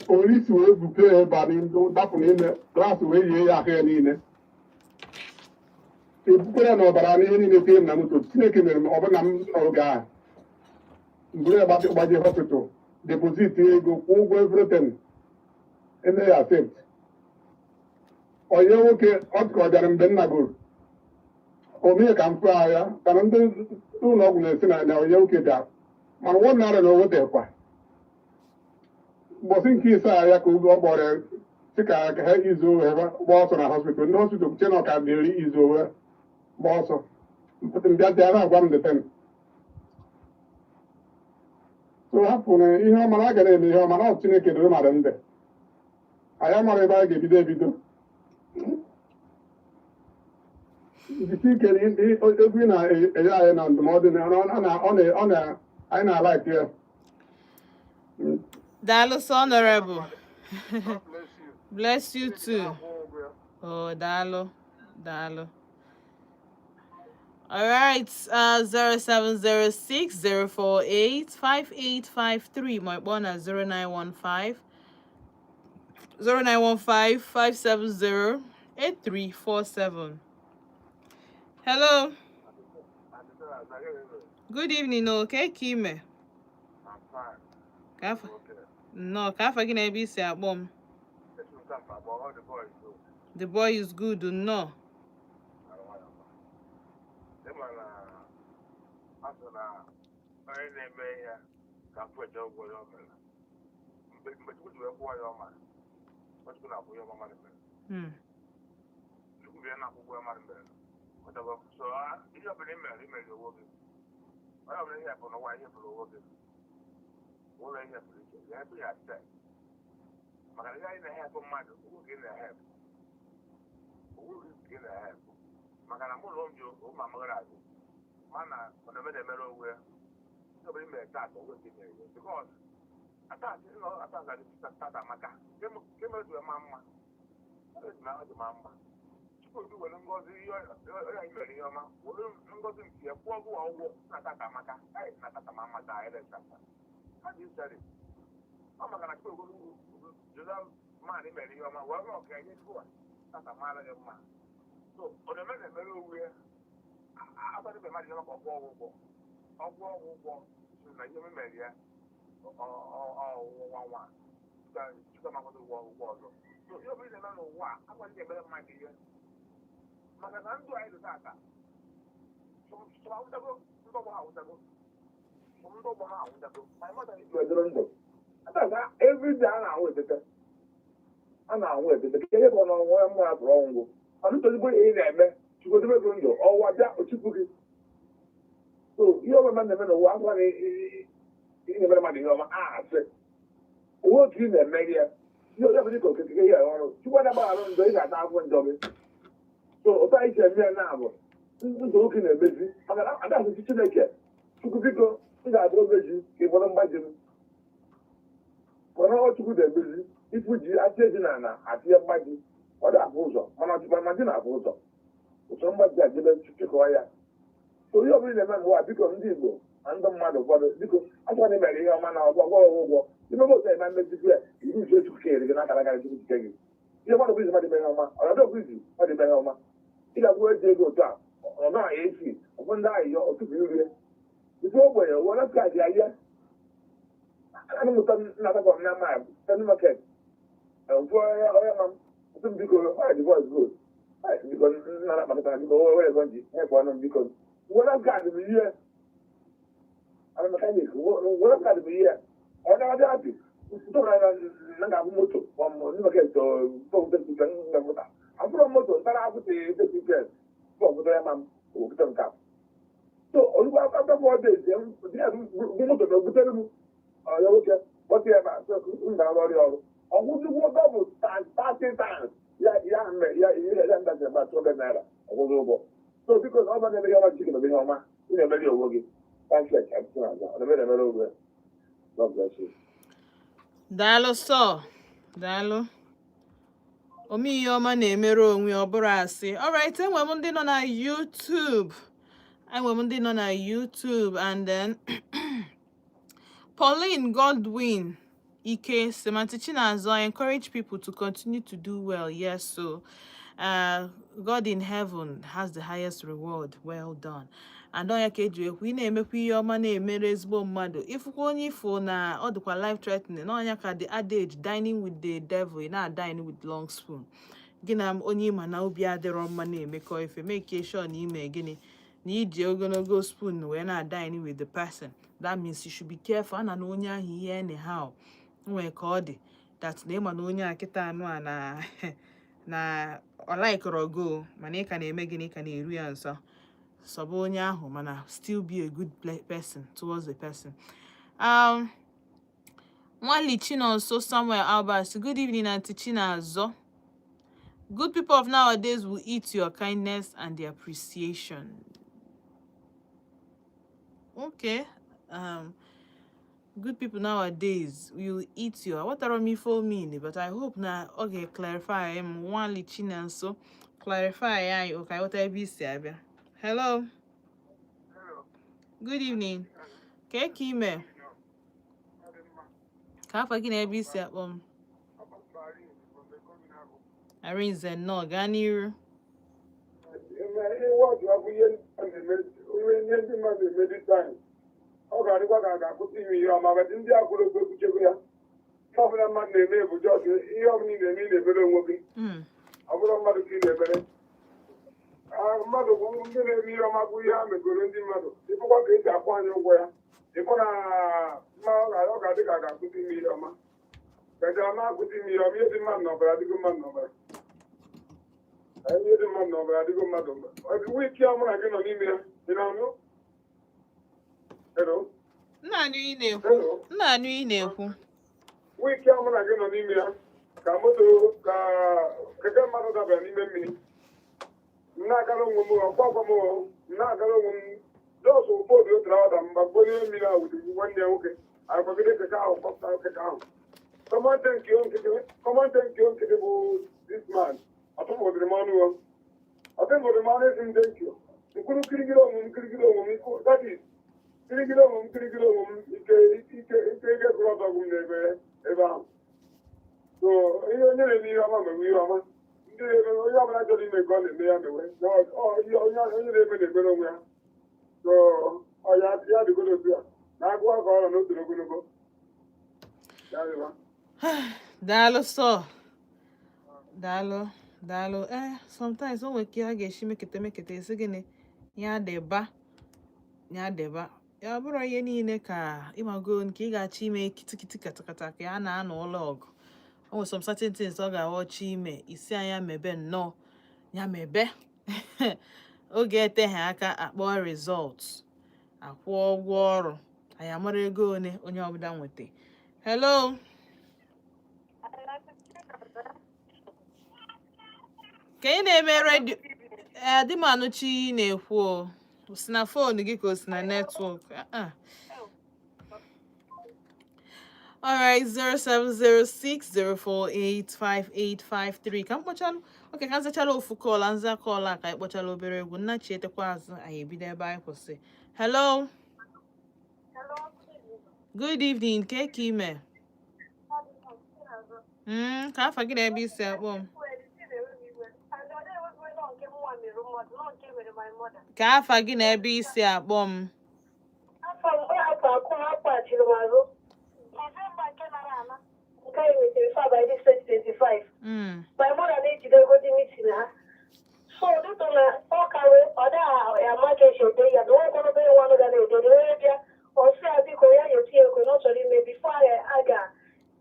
Polisi wee bupee ya ebe a dapụ n'ime glass wee yie ya ahụ ya niile. Ebukwara na ọbara n'ihe niile tie m na moto. Chineke mere m ọ bụla m oge a. Mburu ya gbaje hospital, deposit ego, kwụọ ụgwọ everything. Eme ya accept. Onye nwoke ọ dịka ọ bịara mgbe nna goro. O mee ka m fụ ahịa kana ndị ụlọ ọgwụ na-esi na onye nwoke bịara. Mana nwa narị na o wetakwa. Ụbọchị nke ise ahịa ka ọ gbọrọ sị ka ha izu owe gba ọsọ na hospital. Ndị hospital kwuche na ọka ga-eri izu owe gba ọsọ. Mbịa dị a na-agwa m the ten. so hapụ na ihe ọma na a ga na-eme ihe ọma na Chineke dịrị mara ndị anyị mara ebe a ga-ebido ebido ike egwu ị na-enye anyị na ndụmọdụ anyị na-alaiki ya. Dalo, so honorable. Bless you too. Oh, Dalo. All right, 0706 048 5853. My phone is 0915 570 8347. Hello. Good evening, okay, Kime. I'm fine. Kafa. No, Kafa gina be say abom. The boy is good, no. Every day I know it. I know it. The case on one more wrong. I'm not going in there, to go to the window or what that what you put it. So you have a man never know what in the money of my ass. Work in the media. You never go to get here. You want about that one job. So if I say now, looking at busy, and that's a situation. To go I don't busy, if one of my gym. When I want to go there busy, if we I say Nana, I see a body, what I pose up, one of my dinner pose up. Somebody that didn't speak wire. So you really remember why because Digo and the mother because I want to marry your man or go. You know what I meant to do? You just to care, you're not going to take it. You want to be somebody or I don't busy, what the Benoma. If I were to go down, or not, AC, one day you're to be here. It's over, one of the idea. I don't know another one, my market. And for some because the voice good. Because not about the time, we're going to have one because what I've got to be here. I'm a mechanic. What I've got to be here. Or not happy. Don't have motor from market to I'm from motor, but I would say the people for the man who don't come. So, after 4 days, they have motor to tell them. Whatever. So, I would do what double 30 times. Yeah, that's about 200 naira. So, because I'm not going to have a chicken of the Homa, in a very working. Thank you. I'm very over. God bless you. Dalo so. Dalo. Omi yoma na-emere onwe ọbụrụ asị. Alright, enwe m ndị nọ na YouTube. And then Pauline Godwin Ike Semantichinazo, I encourage people to continue to do well. Yes, so God in heaven has the highest reward. Well done. And onye ka eji ekwu ị na-emekwa ihe ọma na-emere ezigbo mmadụ ifukwa onye ifo na ọ dịkwa life threatening na onye ka the adage dining with the devil ị na-dine with long spoon gị na onye ịma na obi adịrọ mma na-emekọ ife make sure na ime gịnị na iji ogologo spoon wee na-dine with the person. That means you should be careful. Ana na onye ahụ ihe anyhow nwee ka ọ dị that na ịma na onye a kịta anụ a na ọ laikọrọ go mana ị ka na-eme gịnị ka na-eru ya nso sọba onye ahụ mana still be a good person towards the person. Mwali Chinonso Samuel Albers. Good evening, Auntie Chinazo. Good people of nowadays will eat your kindness and the appreciation. Okay. Good people nowadays will eat your what are me for mean, but I hope now okay clarify Mwali Chinonso. Clarify okay what I be say. Hello. Good evening. Ke ime. Ka afa gị na-ebe isi akpọ m. Arinze nnọọ gaa n'iru. Ọ ga-adịkwa ka a ga-akụta ime ihe ọma bet ndị akwụrụ okwu ekwuchego ya ihe ọbụla mmadụ na-eme bụ jọs ihe ọbụla ị na-eme ị na-ebere onwe gị ọ bụrụ mmadụ ka ị na-ebere mmadụ bụ ndị na-eme ihe ọma bụ ihe ha megoro ndị mmadụ ịbụkwa ka esi akwụ anyị ụgwọ ya ịbụ na ọ ga-adị ka a ga-akụta ime ihe ọma kaja ma akụta ime ihe ọma ihe dị mmadụ n'ọbara adịgo mmadụ n'ọbara ihe dị mmadụ n'ọbara adịgo mmadụ ọdịwo ike ọmụ na gị nọ n'ime ya ị na-anụ Nna anụ ị na-ekwu. Wiki ahụ na gị nọ n'ime ya ka moto ka keke mmadụ dabara n'ime mmiri. M na-agara onwe m ọkwa m na-agara onwe m jọs ụfọdụ otere ọda mgba onye mmiri ahụ dị nwanne ya nwoke agbagide keke ahụ kpọpụtara keke ahụ. Kọmante nke nkịtị bụ this man ọtụmụdịrị m ọnụ ọtụmụdịrị m ọnụ ezi m dị nkio mkpụrụ kirigiri onwe m ikwu that is kirigiri onwe m ike gụrụ ọdọ ọgwụ m n'ebe ahụ so ihe onye na-eme ihe ọma mewe ihe ọma ndị onye ọbụla chọrọ ime ka ọ na-eme ya mewe onye na-eme na-emere onwe ya so ya dịgoro otu a na-agụ aka ọrụ n'otu ogologo Daalụ sọ. Daalụ sometimes o nwere ka a ga-esi mekete esi gịnị ya deba ya bụrụ ihe niile ka ịmago nke ị ga-achọ ime kitikiti katakata ka ya na-anọ ụlọ ọgụ o nwere some certain things ọ ga-aghọcha ime isi anya mebe nnọọ ya mebe oge eteghị aka akpọ results akwụ ụgwọ ọrụ anyị amara ego one onye ọbụla nweta. Hello. Ka ị na-eme redio dị m anụchi na-ekwu o si na fon gị ka o si na netwọk. Alright, 0706048585 ka m kpọchalụ oke ka nzachala ofu kọl nza kọl a ka anyị kpọchala obere egwu nna chietekwa azụ anyị ebido ebe anyị kwụsị. Hello. Good evening. Ka ime ka afa gị na ebe isi akpọ m. Ka afa gị na ebe isi akpọ m. My mother needs to go to meeting her. So, this one, all carry, or that, market show day, and don't go to be one of the area, or say, I think, you see, not only maybe before I got,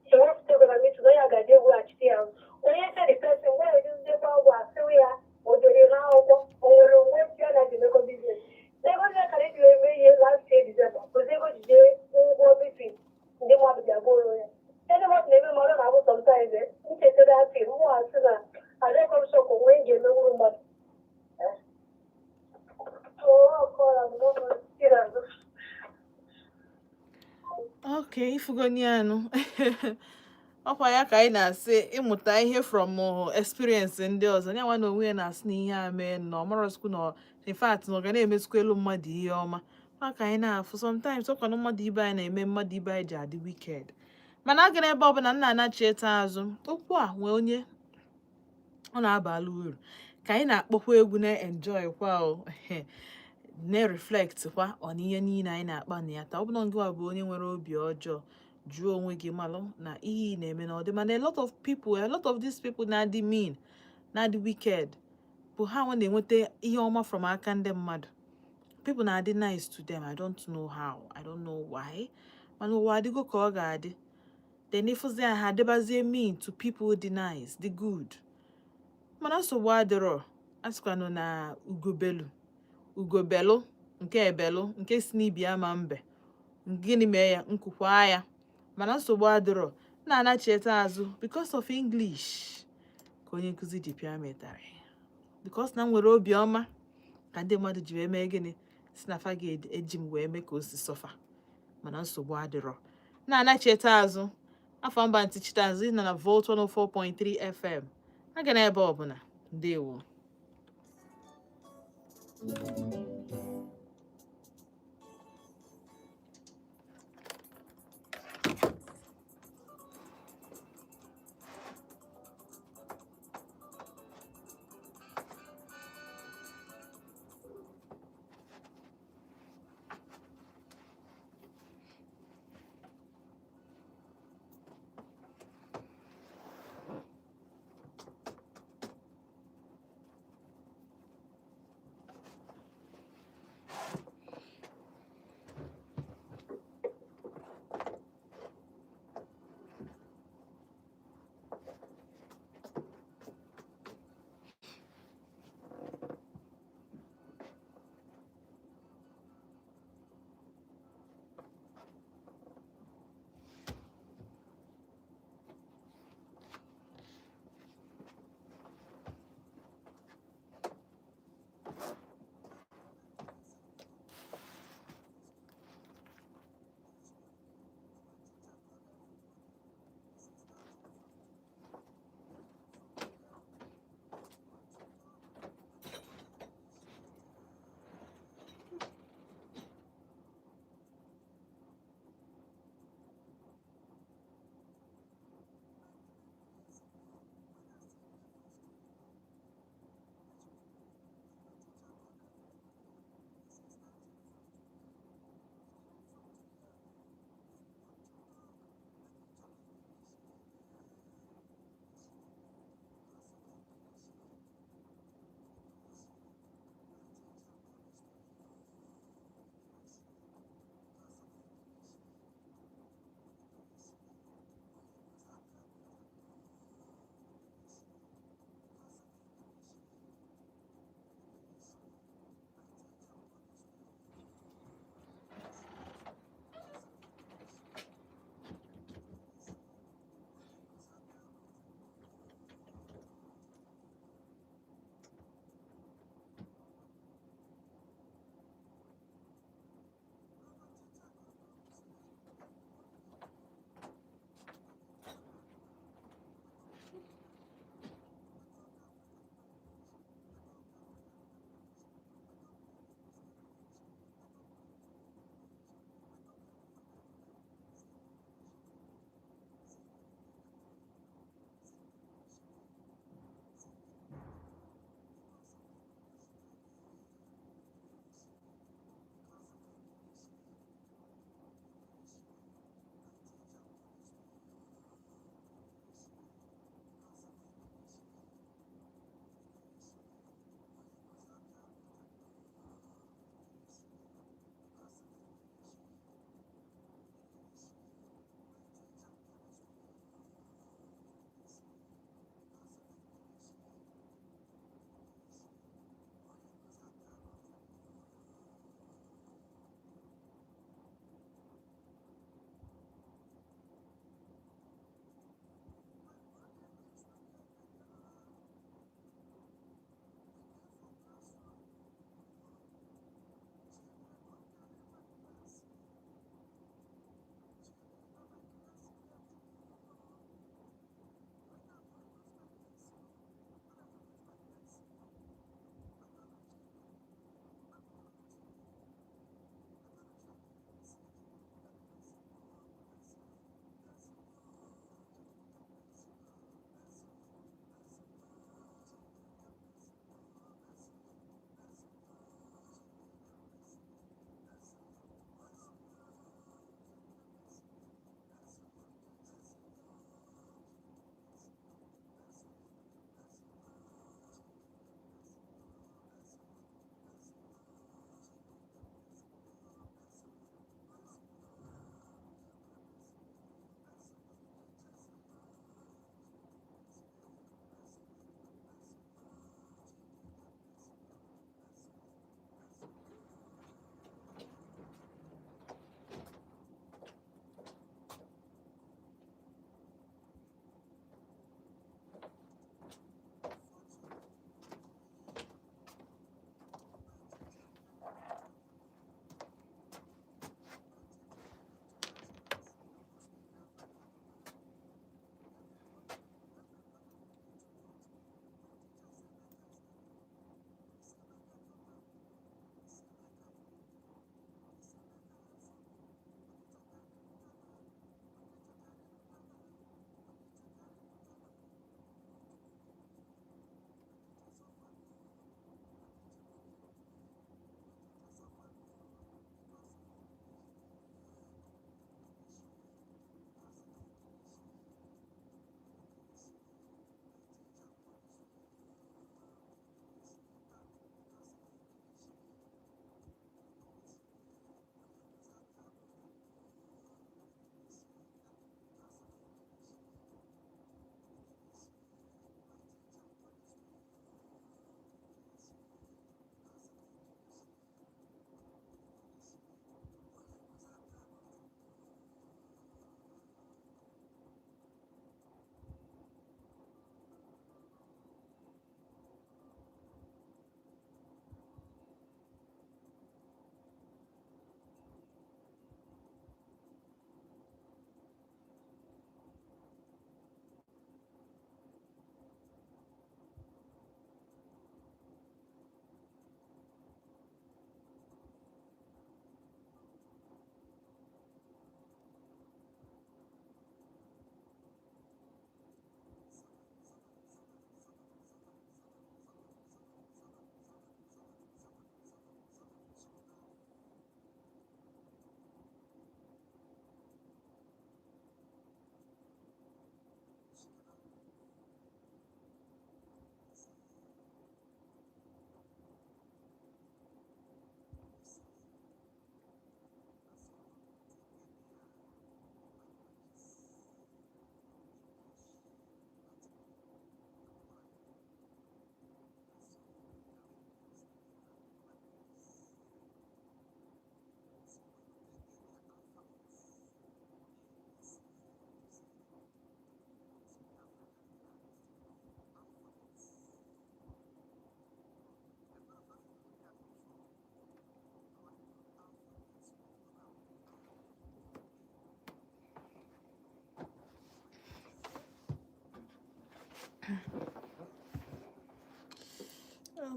she wants to go to meet the Yaga, they will watch there. When you say the person, where is the power, so we are, or the now, or when you are like the local business. They go to carry you last year, December, because they go to jail, go between, they want to go away. Anyone never more than I was sometimes, you say that film, who are sooner, I don't come so when you know what. Okay, ifugonianụ ọkwa ya ka anyị na-asị ịmụta ihe from experience ndị ọzọ ya nwa na onwe ya na-asị na ihe a mee na ọmarọsukwu na in fact na ọ ga na-emesukwa elu mmadụ ihe ọma maka anyị na-afụ sometimes ọkwanụ mmadụ ibe anyị na-eme mmadụ ibe anyị ji adị wicked mana aga n'ebe ọbụla nna anachieta azụ okwu a nwee onye ọ na-abala uru ka anyị na-akpọkwa egwu na-enjoy kwa na-reflect kwa ọ na ihe niile anyị na-akpa na ya taa ọ bụla ngịwa bụ onye nwere obi ọjọọ jụọ onwe gị malụ na ihe ị na-eme na ọ dị mana a lot of these people na-adị mean na-adị wicked bụ ha nwa na-enweta ihe ọma from aka ndị mmadụ people na-adị nice to them. I don't know how, I don't know why, mana ụwa adịgo ka ọ ga-adị then ịfụzi ha adịbazie mean to people dị nice dị good mana nsogbu adịrọ asịkwanụ na ugobelu nke ebelu nke si n'ibi ama mbe gịnị mee ya nkụkwa ya mana nsogbu adịrọ na-anacheta azụ because of English ka onye nkụzi ji pịa m ịtarị because na m nwere obiọma ka ndị mmadụ ji wee mee gịnị si na fa ga-eji m wee mee ka o si sọfa mana nsogbu adịrọ na-anacheta azụ afọ mba ntichita azụ ịnọ na Volt 104.3 FM aga na ebe ọbụla ndewo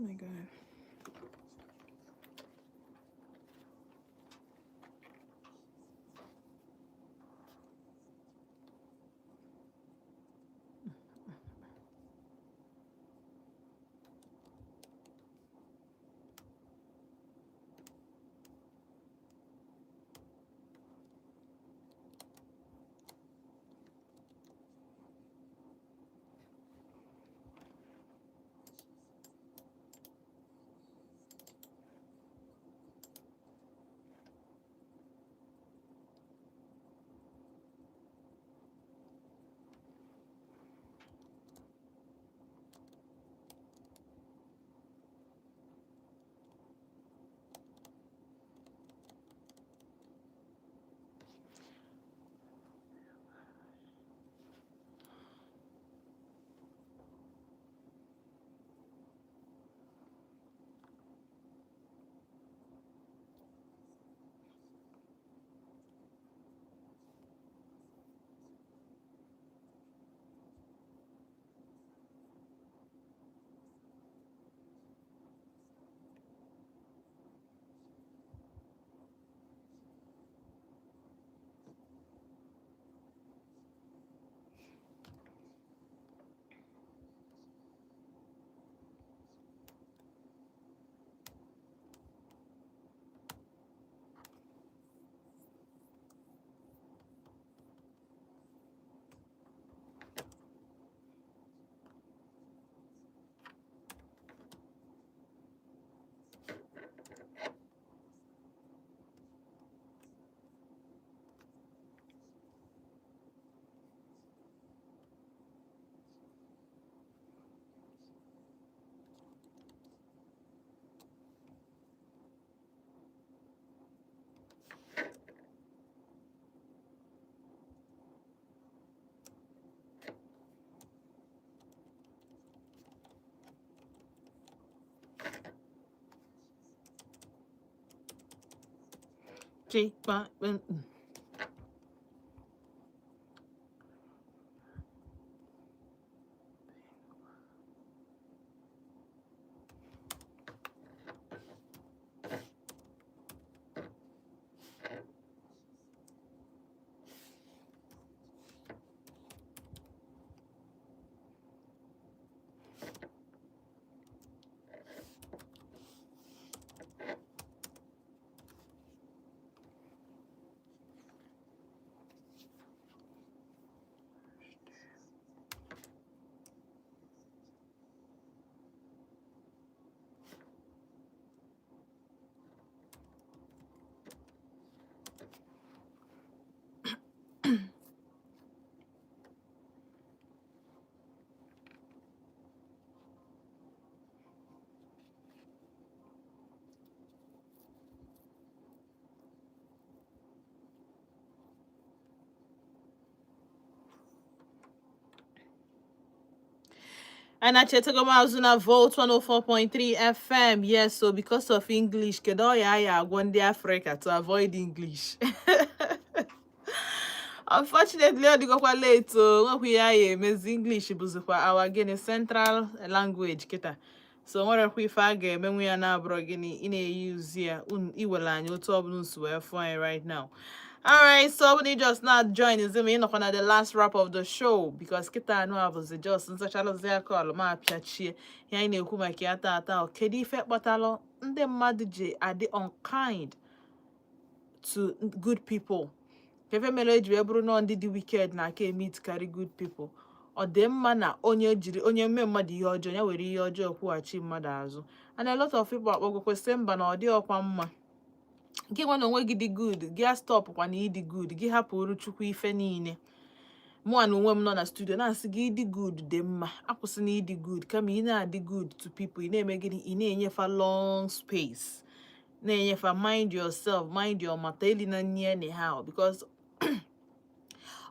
my god. And I checked out Volt 104.3 FM. Yes, so because of English, Kedu ya one day Africa to avoid English. Unfortunately, ọ dịgokwa late nwekwa ya emezi English bụzikwa our gịnị central language kịta. So nwerekwa ife a ga-emenwu ya na-abụrụ gịnị ị na-eyuzi ya iwere anyị otu ọbụla nsi wee fụọ anyị right now. Alright, so when you just not join is me not the last wrap of the show because kita no was just such a call ma piachie ya ina ekwu maka ya tata kedu ife kpatalo ndị mmadụ ji adị unkind to good people. Kefe mere eji eburu no ndị dị wicked na aka meet carry good people. Ọ dị mma na onye mme mmadụ ihe ọjọọ ya were ihe ọjọọ kwughachi mmadụ azụ. And a lot of people akpọgokwe mba na ọ dị ọkwa mma. Gị nwa na onwe gị dị good gị stop kwa na ịdị good gị hapụrụ Chukwu ife niile mụ na onwe m nọ na studio na-asị gị ịdị good dị mma akwụsị na ịdị good kama ị na-adị good to people ị na-eme gịnị ị na-enyefa long space na-enyefa mind yourself mind your matter eli na nye anyhow because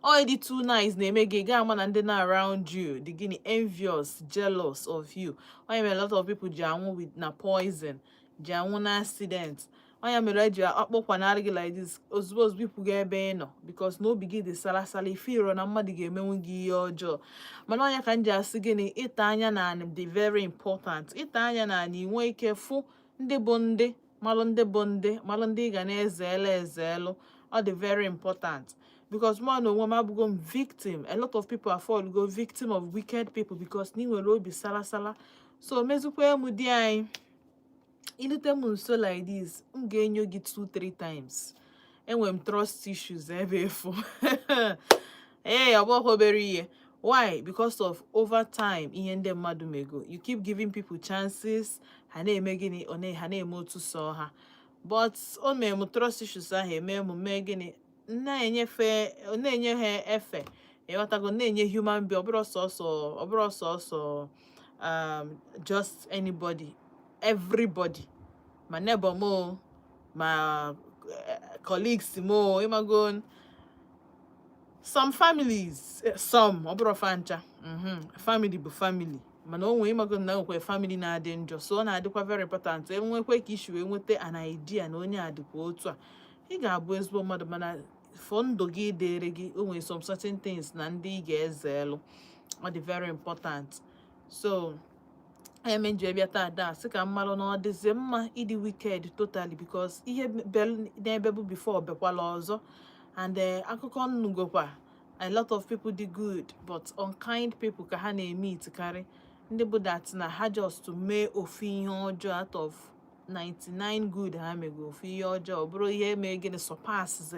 all the too nice na-eme gị gaa ama na ndị na around you dị gịnị envious jealous of you. I mean, a lot of people ji anwụ with na poison ji anwụ na accident Onya mere eji akpọkwanarị gị like this ozugbo ipụ ga ebe ị nọ because na obi gị dị salasala ifiro na mmadụ ga-emenwu gị ihe ọjọọ mana onya ka m ji asị gịnị ịta anya na anị dị very important ịta anya na anị nwee ike fụ ndị bụ ndị malụ ndị bụ ndị malụ ndị ị ga na-ezelu ọ dị very important because mụ na onwe m abụgo m victim a lot of people are fall go victim of wicked people because na ị nwere obi salasala so mezukwa emu di anyị ilute m nso like this m ga-enyo gị 2-3 times enwere m trust issues ebe efu ee ọ bụ obere ihe why because of over time ihe ndị mmadụ mego you keep giving people chances ha na-eme gịnị ha na-eme otu sọ ha but o mere m trust issues ahụ eme m mee gịnị na-enye ha efe ịghọtago na-enye human being ọ bụrụ sọsọ just anybody everybody my neighbor mo my colleagues mo imagon some families some obro fancha family bụ family mana onwe imagon na nkwe family na-adị njọ so ọ na-adịkwa very important enwekwe ka issue enwete an idea na onye adịkwa otu a ị ga-abụ ezigbo mmadụ mana for ndụ gị dere gị onwe some certain things na ndị ị ga-ezelu ọ dị very important so emenji ebia taa sị ka mmalụ na ọ dịzi mma ịdị wicked totally because ihe n'ebe bụ before bekwala ọzọ and akụkọ nnugokwa a lot of people dị good but unkind people ka ha na-eme itikarị ndị bụ that na ha just to mee ofu ihe ọjọọ out of 99 good ha mego ofu ihe ọjọọ bụrụ ihe mee gịnị surpass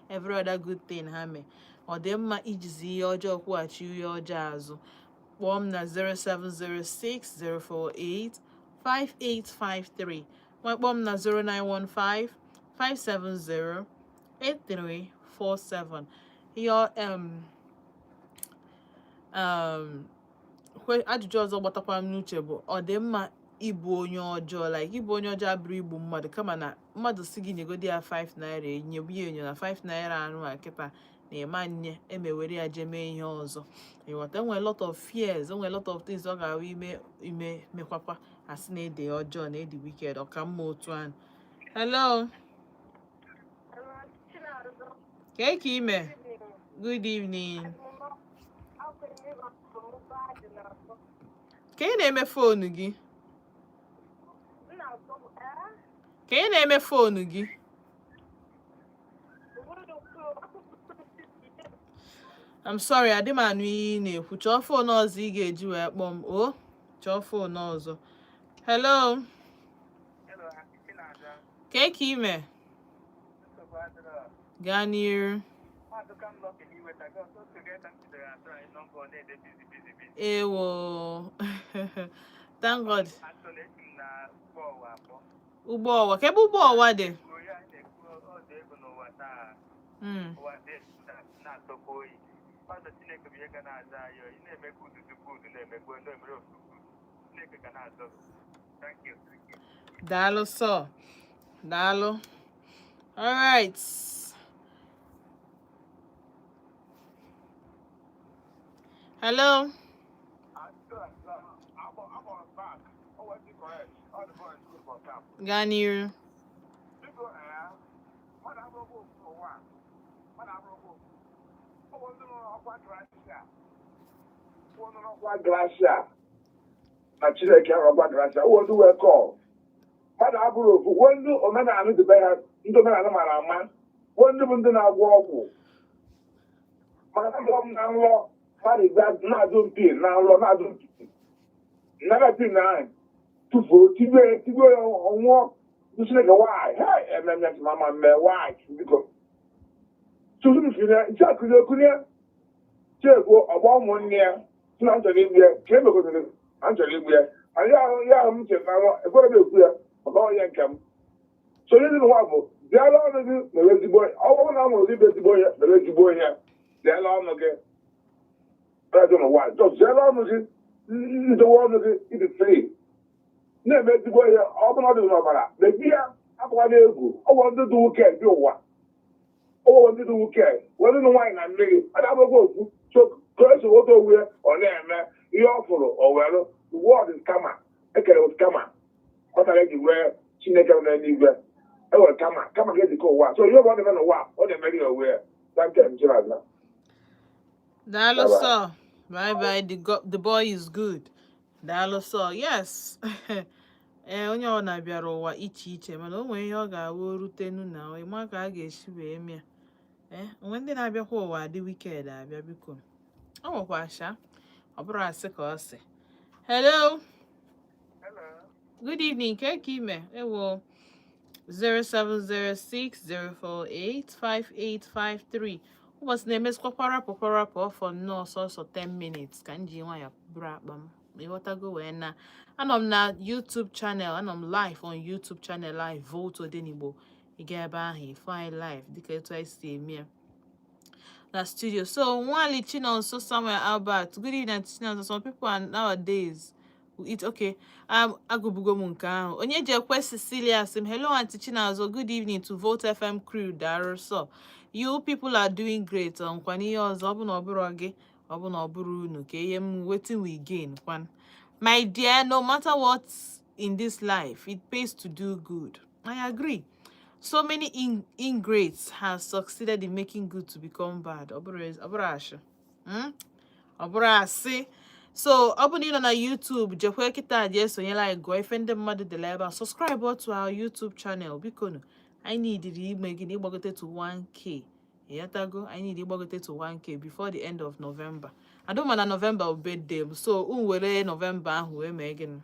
every other good thing ha mee ọ dị mma ijizi ihe ọjọọ kwụghachi ihe ọjọọ azụ kpọọ m na 07060485853 kpọọ m na 09155708347 ihe ajụjụ ọzọ gbatakwa m n'uche bụ ọ dị mma ịbụ onye ọjọọ like ịbụ onye ọjọọ abụrụ igbu mmadụ kama na mmadụ si gị nyegodi ya 5 naira enyebu ya enyo na 5 naira anụ a kịta na ịma nye emewere ya jee mee ihe ọzọ ịghọta enwere lot of fears enwere lot of things ọ ga-ahụ ime mekwakwa asị na ede ọjọọ na ede wicked ọ ka mma otu ahụ. Hello, ka ime good evening ka ị na-eme foonu gị I'm sorry, adị m anụ ihe na-ekwu chọọ foonu ọzọ ị ga-eji wee kpọọ m o chọọ foonu ọzọ. Hello, ka ime gaa n'iru. Ewo thank God. Ụgbọ ọwa ka ebe ụgbọ ọwa dị daalụ sọ daalụ. All right, hello. Gaa n'iru. Glacia na Chineke ọgba glacia ụfọdụ wee kọọ mmadụ abụrụ ofu wondụ omenala dịbe ha ndị omenala mara ama wondụ bụ ndị na-agwọ ọgwụ maka na m na nlọ mmadụ gba na-adụ mpi na nlọ na-adụ mpi nnagati na tụfuo tigbe ya ọnwụọ Chineke nwaanyị ememe mama mme nwaanyị biko tutu mfine nche akụzi okunye chekwo ọgba ụmụnne ya na nchọrọ igbu ya ka emegotere na nchọrọ igbu ya anyị ahụ m chetara ekwere m ekwu ya ọba onye nke m so onye dị nwa bụ bịala ọnụ gị mere ezigbo ọ bụrụ na a mụrụ gị bụ ezigbo ihe mere ezigbo ihe bịala ọnụ gị bịala ọnụ gị ndowe ọnụ gị ịdị free na-eme ezigbo ihe ọ bụrụ na ọ dị n'ọbara mebi ya apụkwana egwu ọgwọ ndị dị nwoke dị ụwa ọgwọ ndị dị nwoke wee dị nwaanyị na mmiri a na-abụghị okwu ka esi nwoke onwe ọ na-eme ihe ọ fụrụ o were wọd skama ekere skama kọtara eji wee Chineke nọ n'eluigwe will come again to go what. So you want to know what? On the many aware. Thank you, Mr. Dalo so. Bye bye. The boy is good. Dalo so. Yes. Onye ọ na-abịara ụwa iche iche mana o nwere ihe ọ ga-awụ rutenu na ịma ka a ga-esi wee mịa. Onwe ndị na-abịakwa ụwa dị wicked abịa biko. Ọ nwekwa asha. Ọ bụrụ asị ka ọ sị. Hello. Good evening. Kekime. Ewo 0706-048-5853. Ụbọchị na-emezikwa kwarapụ for nọọsụ 10 minutes ka m ji nwa ya bụrụ akpa m. Ịghọtago wee na. Anọ m na YouTube channel. Anọ m live on YouTube channel live Vote Odenigbo. Ị ga ebe ahụ ịfụ anyị live dịka etu anyị si eme ya na studio. So Nwali Chinonso Samuel Albert. Good evening, Chinonso. Some people are nowadays it's okay. Agubugo m nke ahụ. Onye je ekwe Cecilia sim. Hello, Auntie Chinonso. Good evening to Vote FM crew. Daro so. You people are doing great. Kwani ihe ọzọ ọ bụ na ọ bụrụ gị, ọ bụ na ọ bụrụ unu ka ihe m wetin we gain kwan. My dear, no matter what in this life, it pays to do good. I agree. So many ingrates have succeeded in making good to become bad. So, open it on our YouTube. Jekwe kita just on like go offend the mother the level. Subscribe to our YouTube channel because I need it making it to 1K. Yatago, I need it to 1K before the end of November. I don't want November of birthday. So, November who Megan.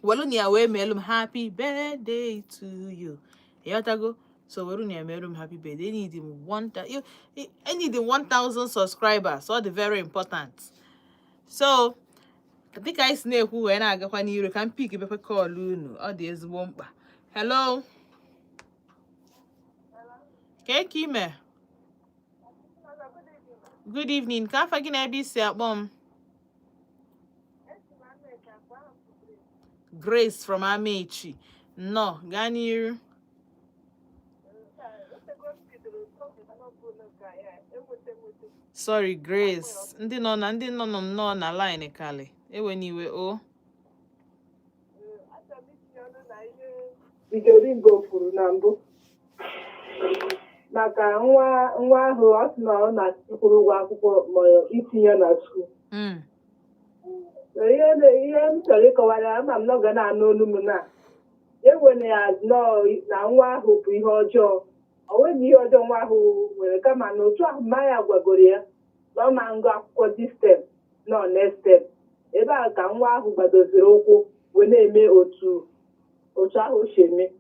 Well, on your way, Melu, happy birthday to you. Yatago. So we're on your happy birthday. I need him 1,000 subscribers. So the very important. So I think I know who and I got one you can pick up a call Lunu or there's Wompa. Hello. Kime. Good evening. Can't forget I be say mom. Grace from Amechi. No, Ganir. Sorry, Grace. Ndị nọ na line kali. Eweniwe o. Bidoringo kwuru na mbụ maka nwa ahụ ọ sị na ọ na-akwụrụ ụgwọ akwụkwọ ma itinye na skuul. Ihe m chọrọ ịkọwara ama m na ọ ga na-anụ olu m na ewere ya na nwa ahụ bụ ihe ọjọọ. O nweghị ihe ọjọọ nwa ahụ nwere kama na otu ahụ mma ya gwagoro ya na ọ ma ngụ akwụkwọ this step nọ next step. Ebe a ka nwa ahụ gbadoziri ụkwụ wee na-eme otu ahụ si eme.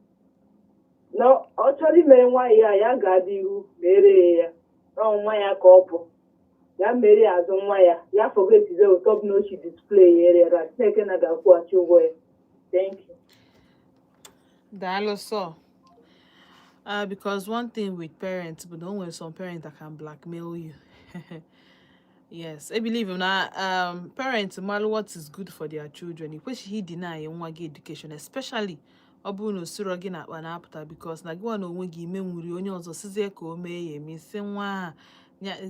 Na ọ chọrọ imere nwa ya ga-adị ihu mere ya nwa ya ka ọ bụ ya mere azụ nwa ya fogetize ụtọ bụ na ochi display ya erera Chineke na ga-akwụghachi ụgwọ ya. Thank you. Dalo so. Because one thing with parents, but don't want some parents that can blackmail you. Yes, I believe in parents matter what is good for their children. If he deny education, especially obuno surrogi na apta because na gwa no nwegi menwuri onye ọzọ sizie ka o mee ya mi se nwa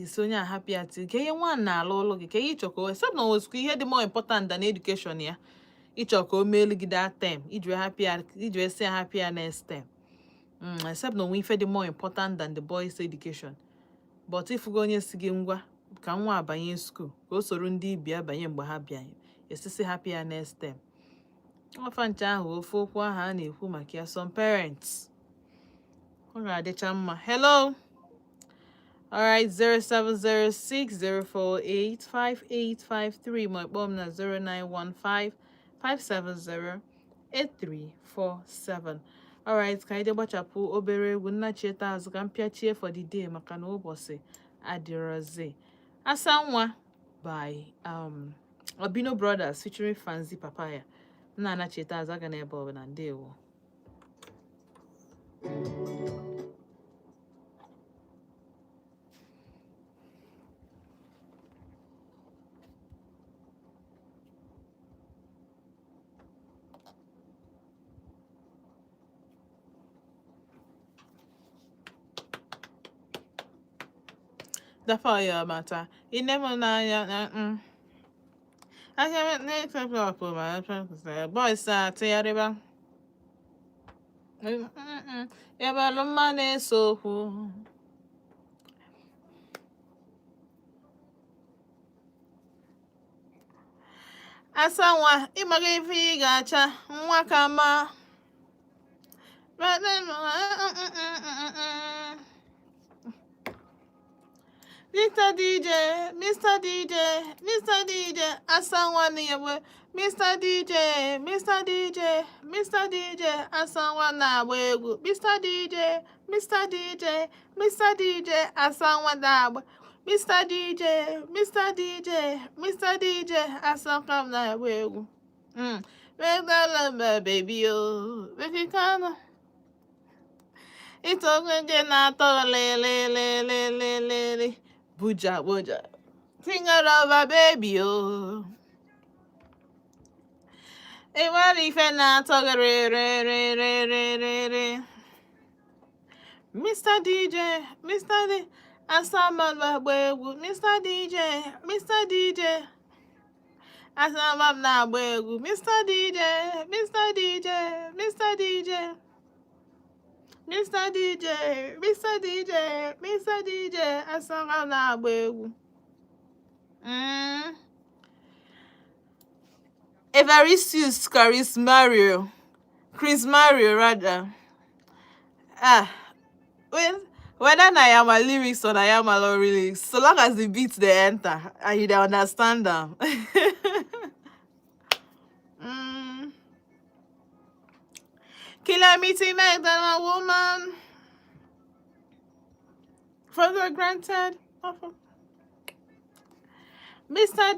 so onye happy at ke ye nwa na alolo gị ke ichoko except no was ihe dị more important than education ya. Ichoko o meelu gị that time ijwe say happy next time. Except no we fed more important than the boys' education. But if go onye si gị ngwa ka nwa abanye school ka o soro ndị ibi abanye mgbe ha bịa esisi happy next time. Ọfancha ahụ ofe okwu ahụ a na-ekwu maka ya some parents. Ọ ga-adịcha mma. Hello. All right, 0706-048-5853. My bomb na 0915-570-8347. All right, ka ide gbachapụ obere egwu nna cheta azụ ka mpịachie for the day maka na ụbọchị adịrọzi. Asa nwa by Obino Brothers featuring Fancy Papaya. Nna cheta azụ aga n'ebe ọ na ndewo. Dafa ya mata. Inemo na ya I can't next up my boys tayariba. Ebelu mma na-eso okwu. Asa nwa ịmaga ife ị ga-acha nwa ka ma. Mr. DJ, Mr. DJ, Mr. DJ, asa nwa na-egbe. Mr. DJ, Mr. DJ, Mr. DJ, asa nwa na-agba egwu. Mr. DJ, Mr. DJ, Mr. DJ, asa nwa na-agba. Mr. DJ, Mr. DJ, Mr. DJ, asa nwa na-agba egwu. Baby, oh, baby, come. It's okay, na-atọ lelelelelele. Buja, buja. Sing it over, baby, oh. Hey, what if I not talk re. Mr. DJ, Mr. D. Asaman Babwegu, Mr. DJ, Mr. DJ. Asaman Nabwegu, Mr. DJ, Mr. DJ, Mr. DJ. Mr. DJ, Mr. DJ, Mr. DJ, Asaman Nabwegu. Evarisius Chris Mario rather. Whether I am a lyrics or I am a lyrics, so long as the beats they enter and you don't understand them. Killer meeting make them a woman. For granted. Mr.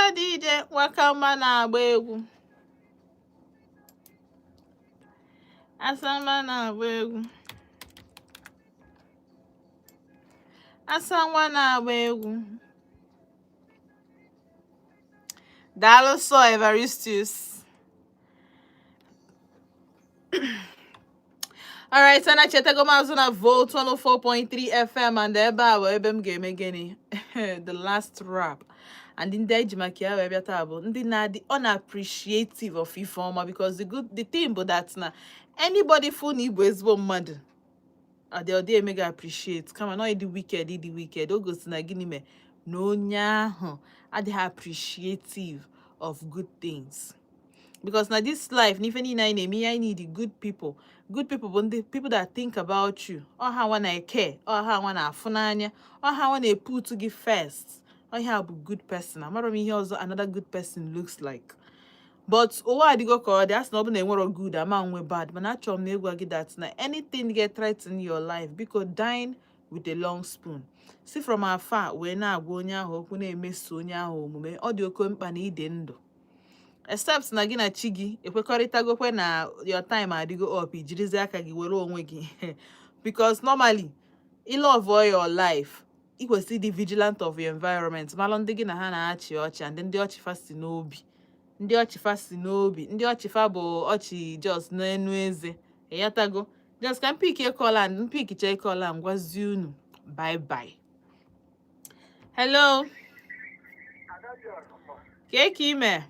DJ, wakama na agba egwu. Asama na agba egwu. Asanwa na agba egwu. Daalụ sọ Evaristus. Alright, so na cheta go mazu na Volt 104.3 FM and ebe a ebe m ga-eme gịnị the last rap. And in the Jimakia webe tabo ndị na the unappreciative of Ifeoma because the thing but that's na anybody phone Igbo ezigbo mmadụ they mega appreciate. Come on, not the wicked. Ogosi na gịnị me no nya ahụ adịghị appreciative of good things. Because now this life, I need the good people. Good people, but the people that think about you. Or how when I care. Or how when I funanya. Or how when they put to give first. Or how a good person. I'm not here also another good person looks like. But I go call that's not been a good amount we bad. But not from that now anything get right in your life because dine with a long spoon. See from afar when na gonya ho kuna emesonya ho mume audio company dendo. Except na gị na chi gị ekwekọrịtagokwe na your time adịgo up ijirizi aka gị were onwe gị because normally in love your life ị kwesịrị ịdị vigilant of your environment malụ ndị gị na ha na-achị ọchị and ndị ọchịfa si n'obi ndị ọchịfa bụ ọchị just n'enu eze eyatago just ka mpik che call ngwazi unu bye hello ka ime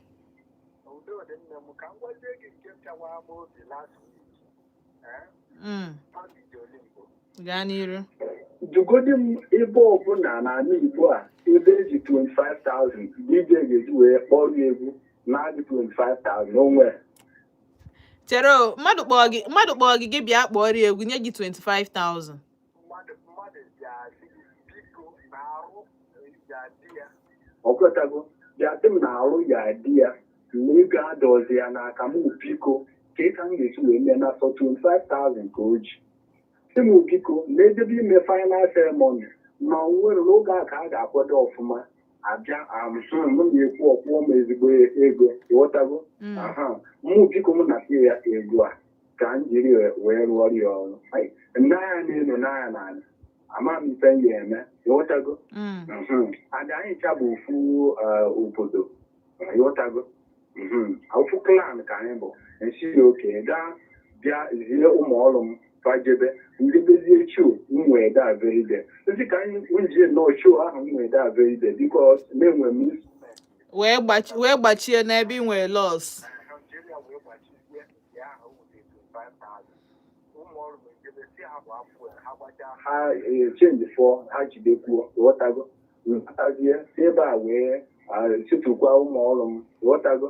gaa n'iru jugodi m ebe ọbụla na ala Igbo a ebe eji 25,000 DJ ga-eji wee kpọrọ egwu na-adị 25,000 onwe chere mmadụ kpọọ gị bịa kpọrọ egwu nye gị 25,000 ọkwetago bịa sị m na arụ ya di ya na ego adọzi ya n'aka m biko ka ị ka m ga-esi wee mee na sọ 25,000 ka o ji sị m biko na-edebe ime final ceremony na nwere n'oge a ka a ga-akwado ọfụma abịa m na-ekwu ọkwụọ m ezigbo ego ịghọtago mụ biko m na-asị ya ego a ka m jiri wee rụọ ya ọrụ n'anya n'elu n'anya n'anya ama m ife m ga-eme ịghọtago ada anyị cha bụ ofu obodo ịghọtago ofu klan ka anyị bụ nsiri oke gaa bịa zie ụmụ ọrụ m fajebe ndị bezie show nwere da very day ndị ka anyị nje nọ show ahụ nwere da very day because na-enwe m wee gbachie n'ebe ị nwere loss ọrụ ebe si ha bụ afọ ha gbacha ha change for ha jidekwuo ghọtago ntazie si ebe a wee situkwa ụmụ ọrụ m ghọtago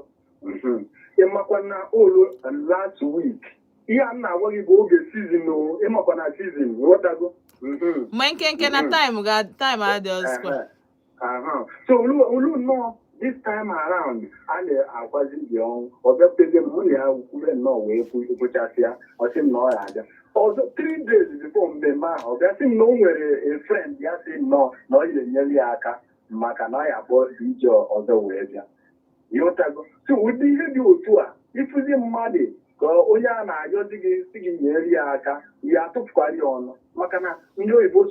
ịmakwa na olu last week ihe a na-agwa gị bụ oge season o ịmakwa na season ghọtago mgbe nke na time adị ọzọ so olu nnọọ this time around a na-agwazi gị ọnwụ ọbịapụtazie m mụ na ya kwure nnọọ wee kwụchasịa ọsị m na ọ ya aja ọzọ 3 days before mmemme ahụ ọ bịasị m na o nwere a friend ya sị nnọọ na ọ ga-enyere ya aka maka na ọ ya akpọ ije ọzọ wee bịa ịghọtago so ụdị ihe dị otu a ịfụzi mmadụ ka onye a na-ayọzi gị si gị nyere ya aka ya atụpụkwara ya ọnụ maka na ndị oyibo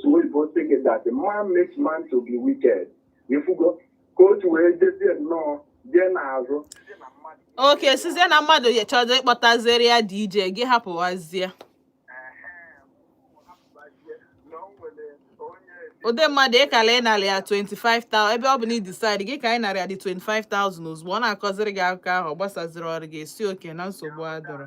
si gị that man makes man to be wicked ịfụgo ka otu wee jezie nnọọ jee n'azụ oke sizie na mmadụ chọrọ ịkpọtaziri ya DJ gị hapụwazie ụdị mmadụ ịkala ị narị ya 25,000 ebe ọ bụ na ị decide gị ka anyị narị ya dị 25,000 ozugbo ọ na-akọziri gị akụkọ ahụ gbasaziri ọrụ gị esi oke na nsogbu adọrọ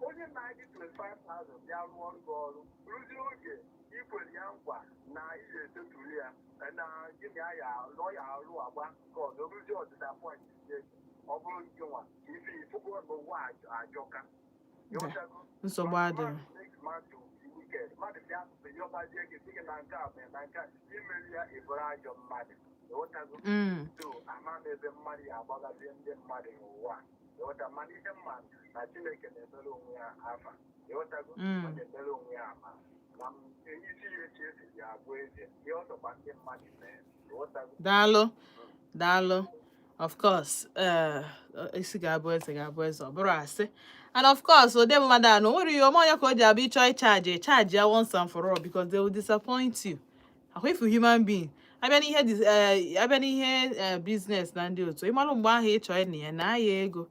onye na-adị 25,000 bịa rụọ ọrụ gị ọrụ rụzie oge ikwere ya nkwa na ihe eteturu ya na gịnị ya alụ agba ka ọzọ rụzie ọdịda point ọ bụrụ nke nwa ife ifugo n'ụwa ajọka nsogbu adọrọ mmadụ bịa yọbazie gị sị gị na nke a mere na nke a imeri ya ịbụrụ ajọ mmadụ ịghọtago so ama m ebe mmadụ ya agbagazie ndị mmadụ n'ụwa ịghọta mana ihe mmadụ na Chineke na-emere onwe ya afa ịghọtago ọ na-emere onwe ya ama na isi ya echi esi ya abụ eze ihe ọzọkwa ndị mmadụ mee ịghọtago daalụ of course isi ga-abụ eze ọ bụrụ asị and of course ụdị mmadụ a na o nwere ihe ọmanya ka o ji abịa ịchọ ịchaji ya once and for all because they will disappoint you if human being abịa n'ihe business na ndị otu ịmalụ mgbe ahụ ịchọ ịna ya na ahịa ego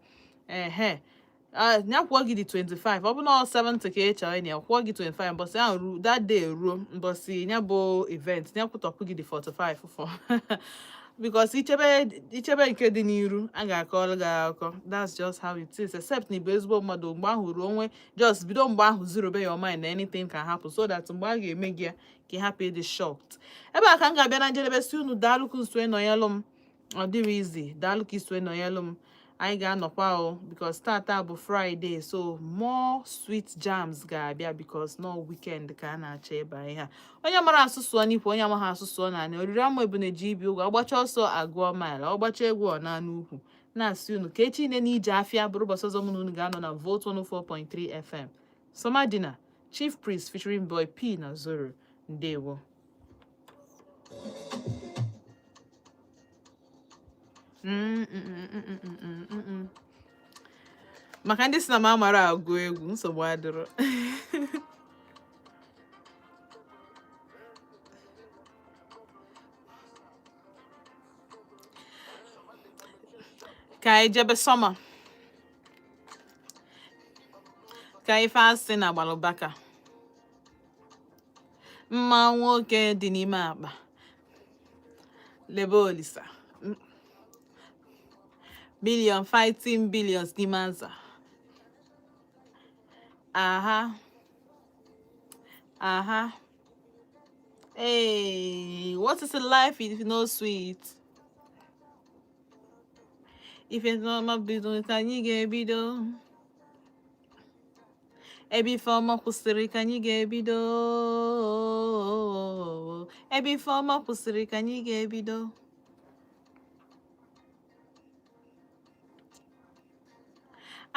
ya kwụọ gị dị 25 ọ bụ na 70 ka ị chọrọ ịna ya kwụọ gị 25 mbọsị ahụ that day ruo mbọsị ya bụ event ya kwụtọpụ gị dị 45 for because ichebe nke dị n'iru a ga-akọrọ gị akụkọ that's just how it is except na ibu ezigbo mmadụ mgbe ahụ ruo onwe just bido mgbe ahụ zero your mind na anything can happen so that mgbe a ga-eme gị ya ka ị hapụ ịdị shocked ebe a ka m ga-abịa na njedebe si unu daalụ ka usue nọnyelụ m ọ dịrị izi daalụ ka isue nọnyelụ m anyị ga-anọkwa o because tata bụ Friday so more sweet jams ga-abịa because no weekend ka a na-achọ ebe ihe a onye mara asụsụ n'ikwu onye amaghị asụsụ na oriri ama ebuneji ibi ụgwọ ọgbacha ọsọ agụọ mile ọgbacha egwu ọ na-anụ ukwu na-asị unu ka echi ne n'ije afịa bụrụ ụbọchị ọzọ mụ na unu ga-anọ na Volt 104.3 FM Somadina Chief Priest featuring Boy P na Zoro ndewo maka ndị si na m amara agụ egwu nsogbu adịrọ ka anyị jebe sọma ka ife asị na gbalụbaka mma nwoke dị n'ime akpa lebe olisa billion fighting billions n'ime aza hey what is life if no sweet if it's not my business ka anyị ga-ebido ebe ife ọma kwụsịrị ka anyị ga-ebido ebe ife ọma kwụsịrị ka anyị ga-ebido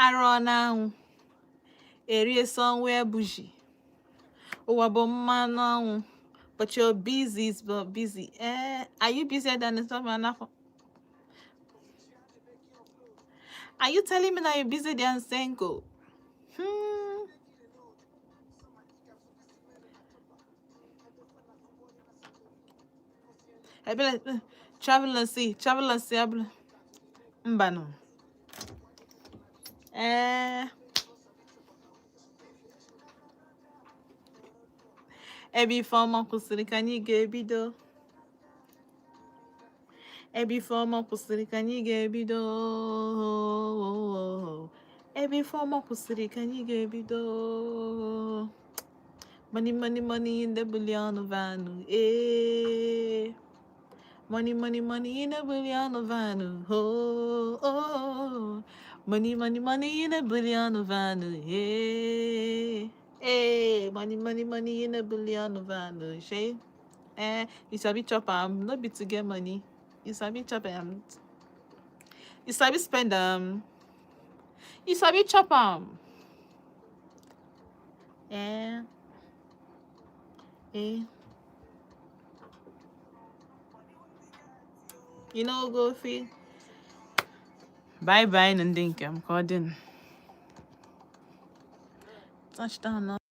arụọ n'anwụ erie somewhere bougie ụwa bụ mmanụ anwụ but you're busy is but busy are you busier than the top and are you telling me that you're busier than Senko? Travel and see mbano ebe ife ọma kwụsịrị ka anyị ga-ebido ebe ife ọma kwụsịrị ka anyị ga-ebido before Mako City, can you give me the money, money, money in the billion van? Eh. Money, money, money in a billion van. Oh, oh. Money, money, money in a billion van. Eh. Eh. Money, money, money in a billion van. Shay. You sabi chop no be to get money. You sabi chop you sabi spend you sabi chop Eh. Eh. You know go fee. Bye bye Nandinka. I'm calling. Touchdown.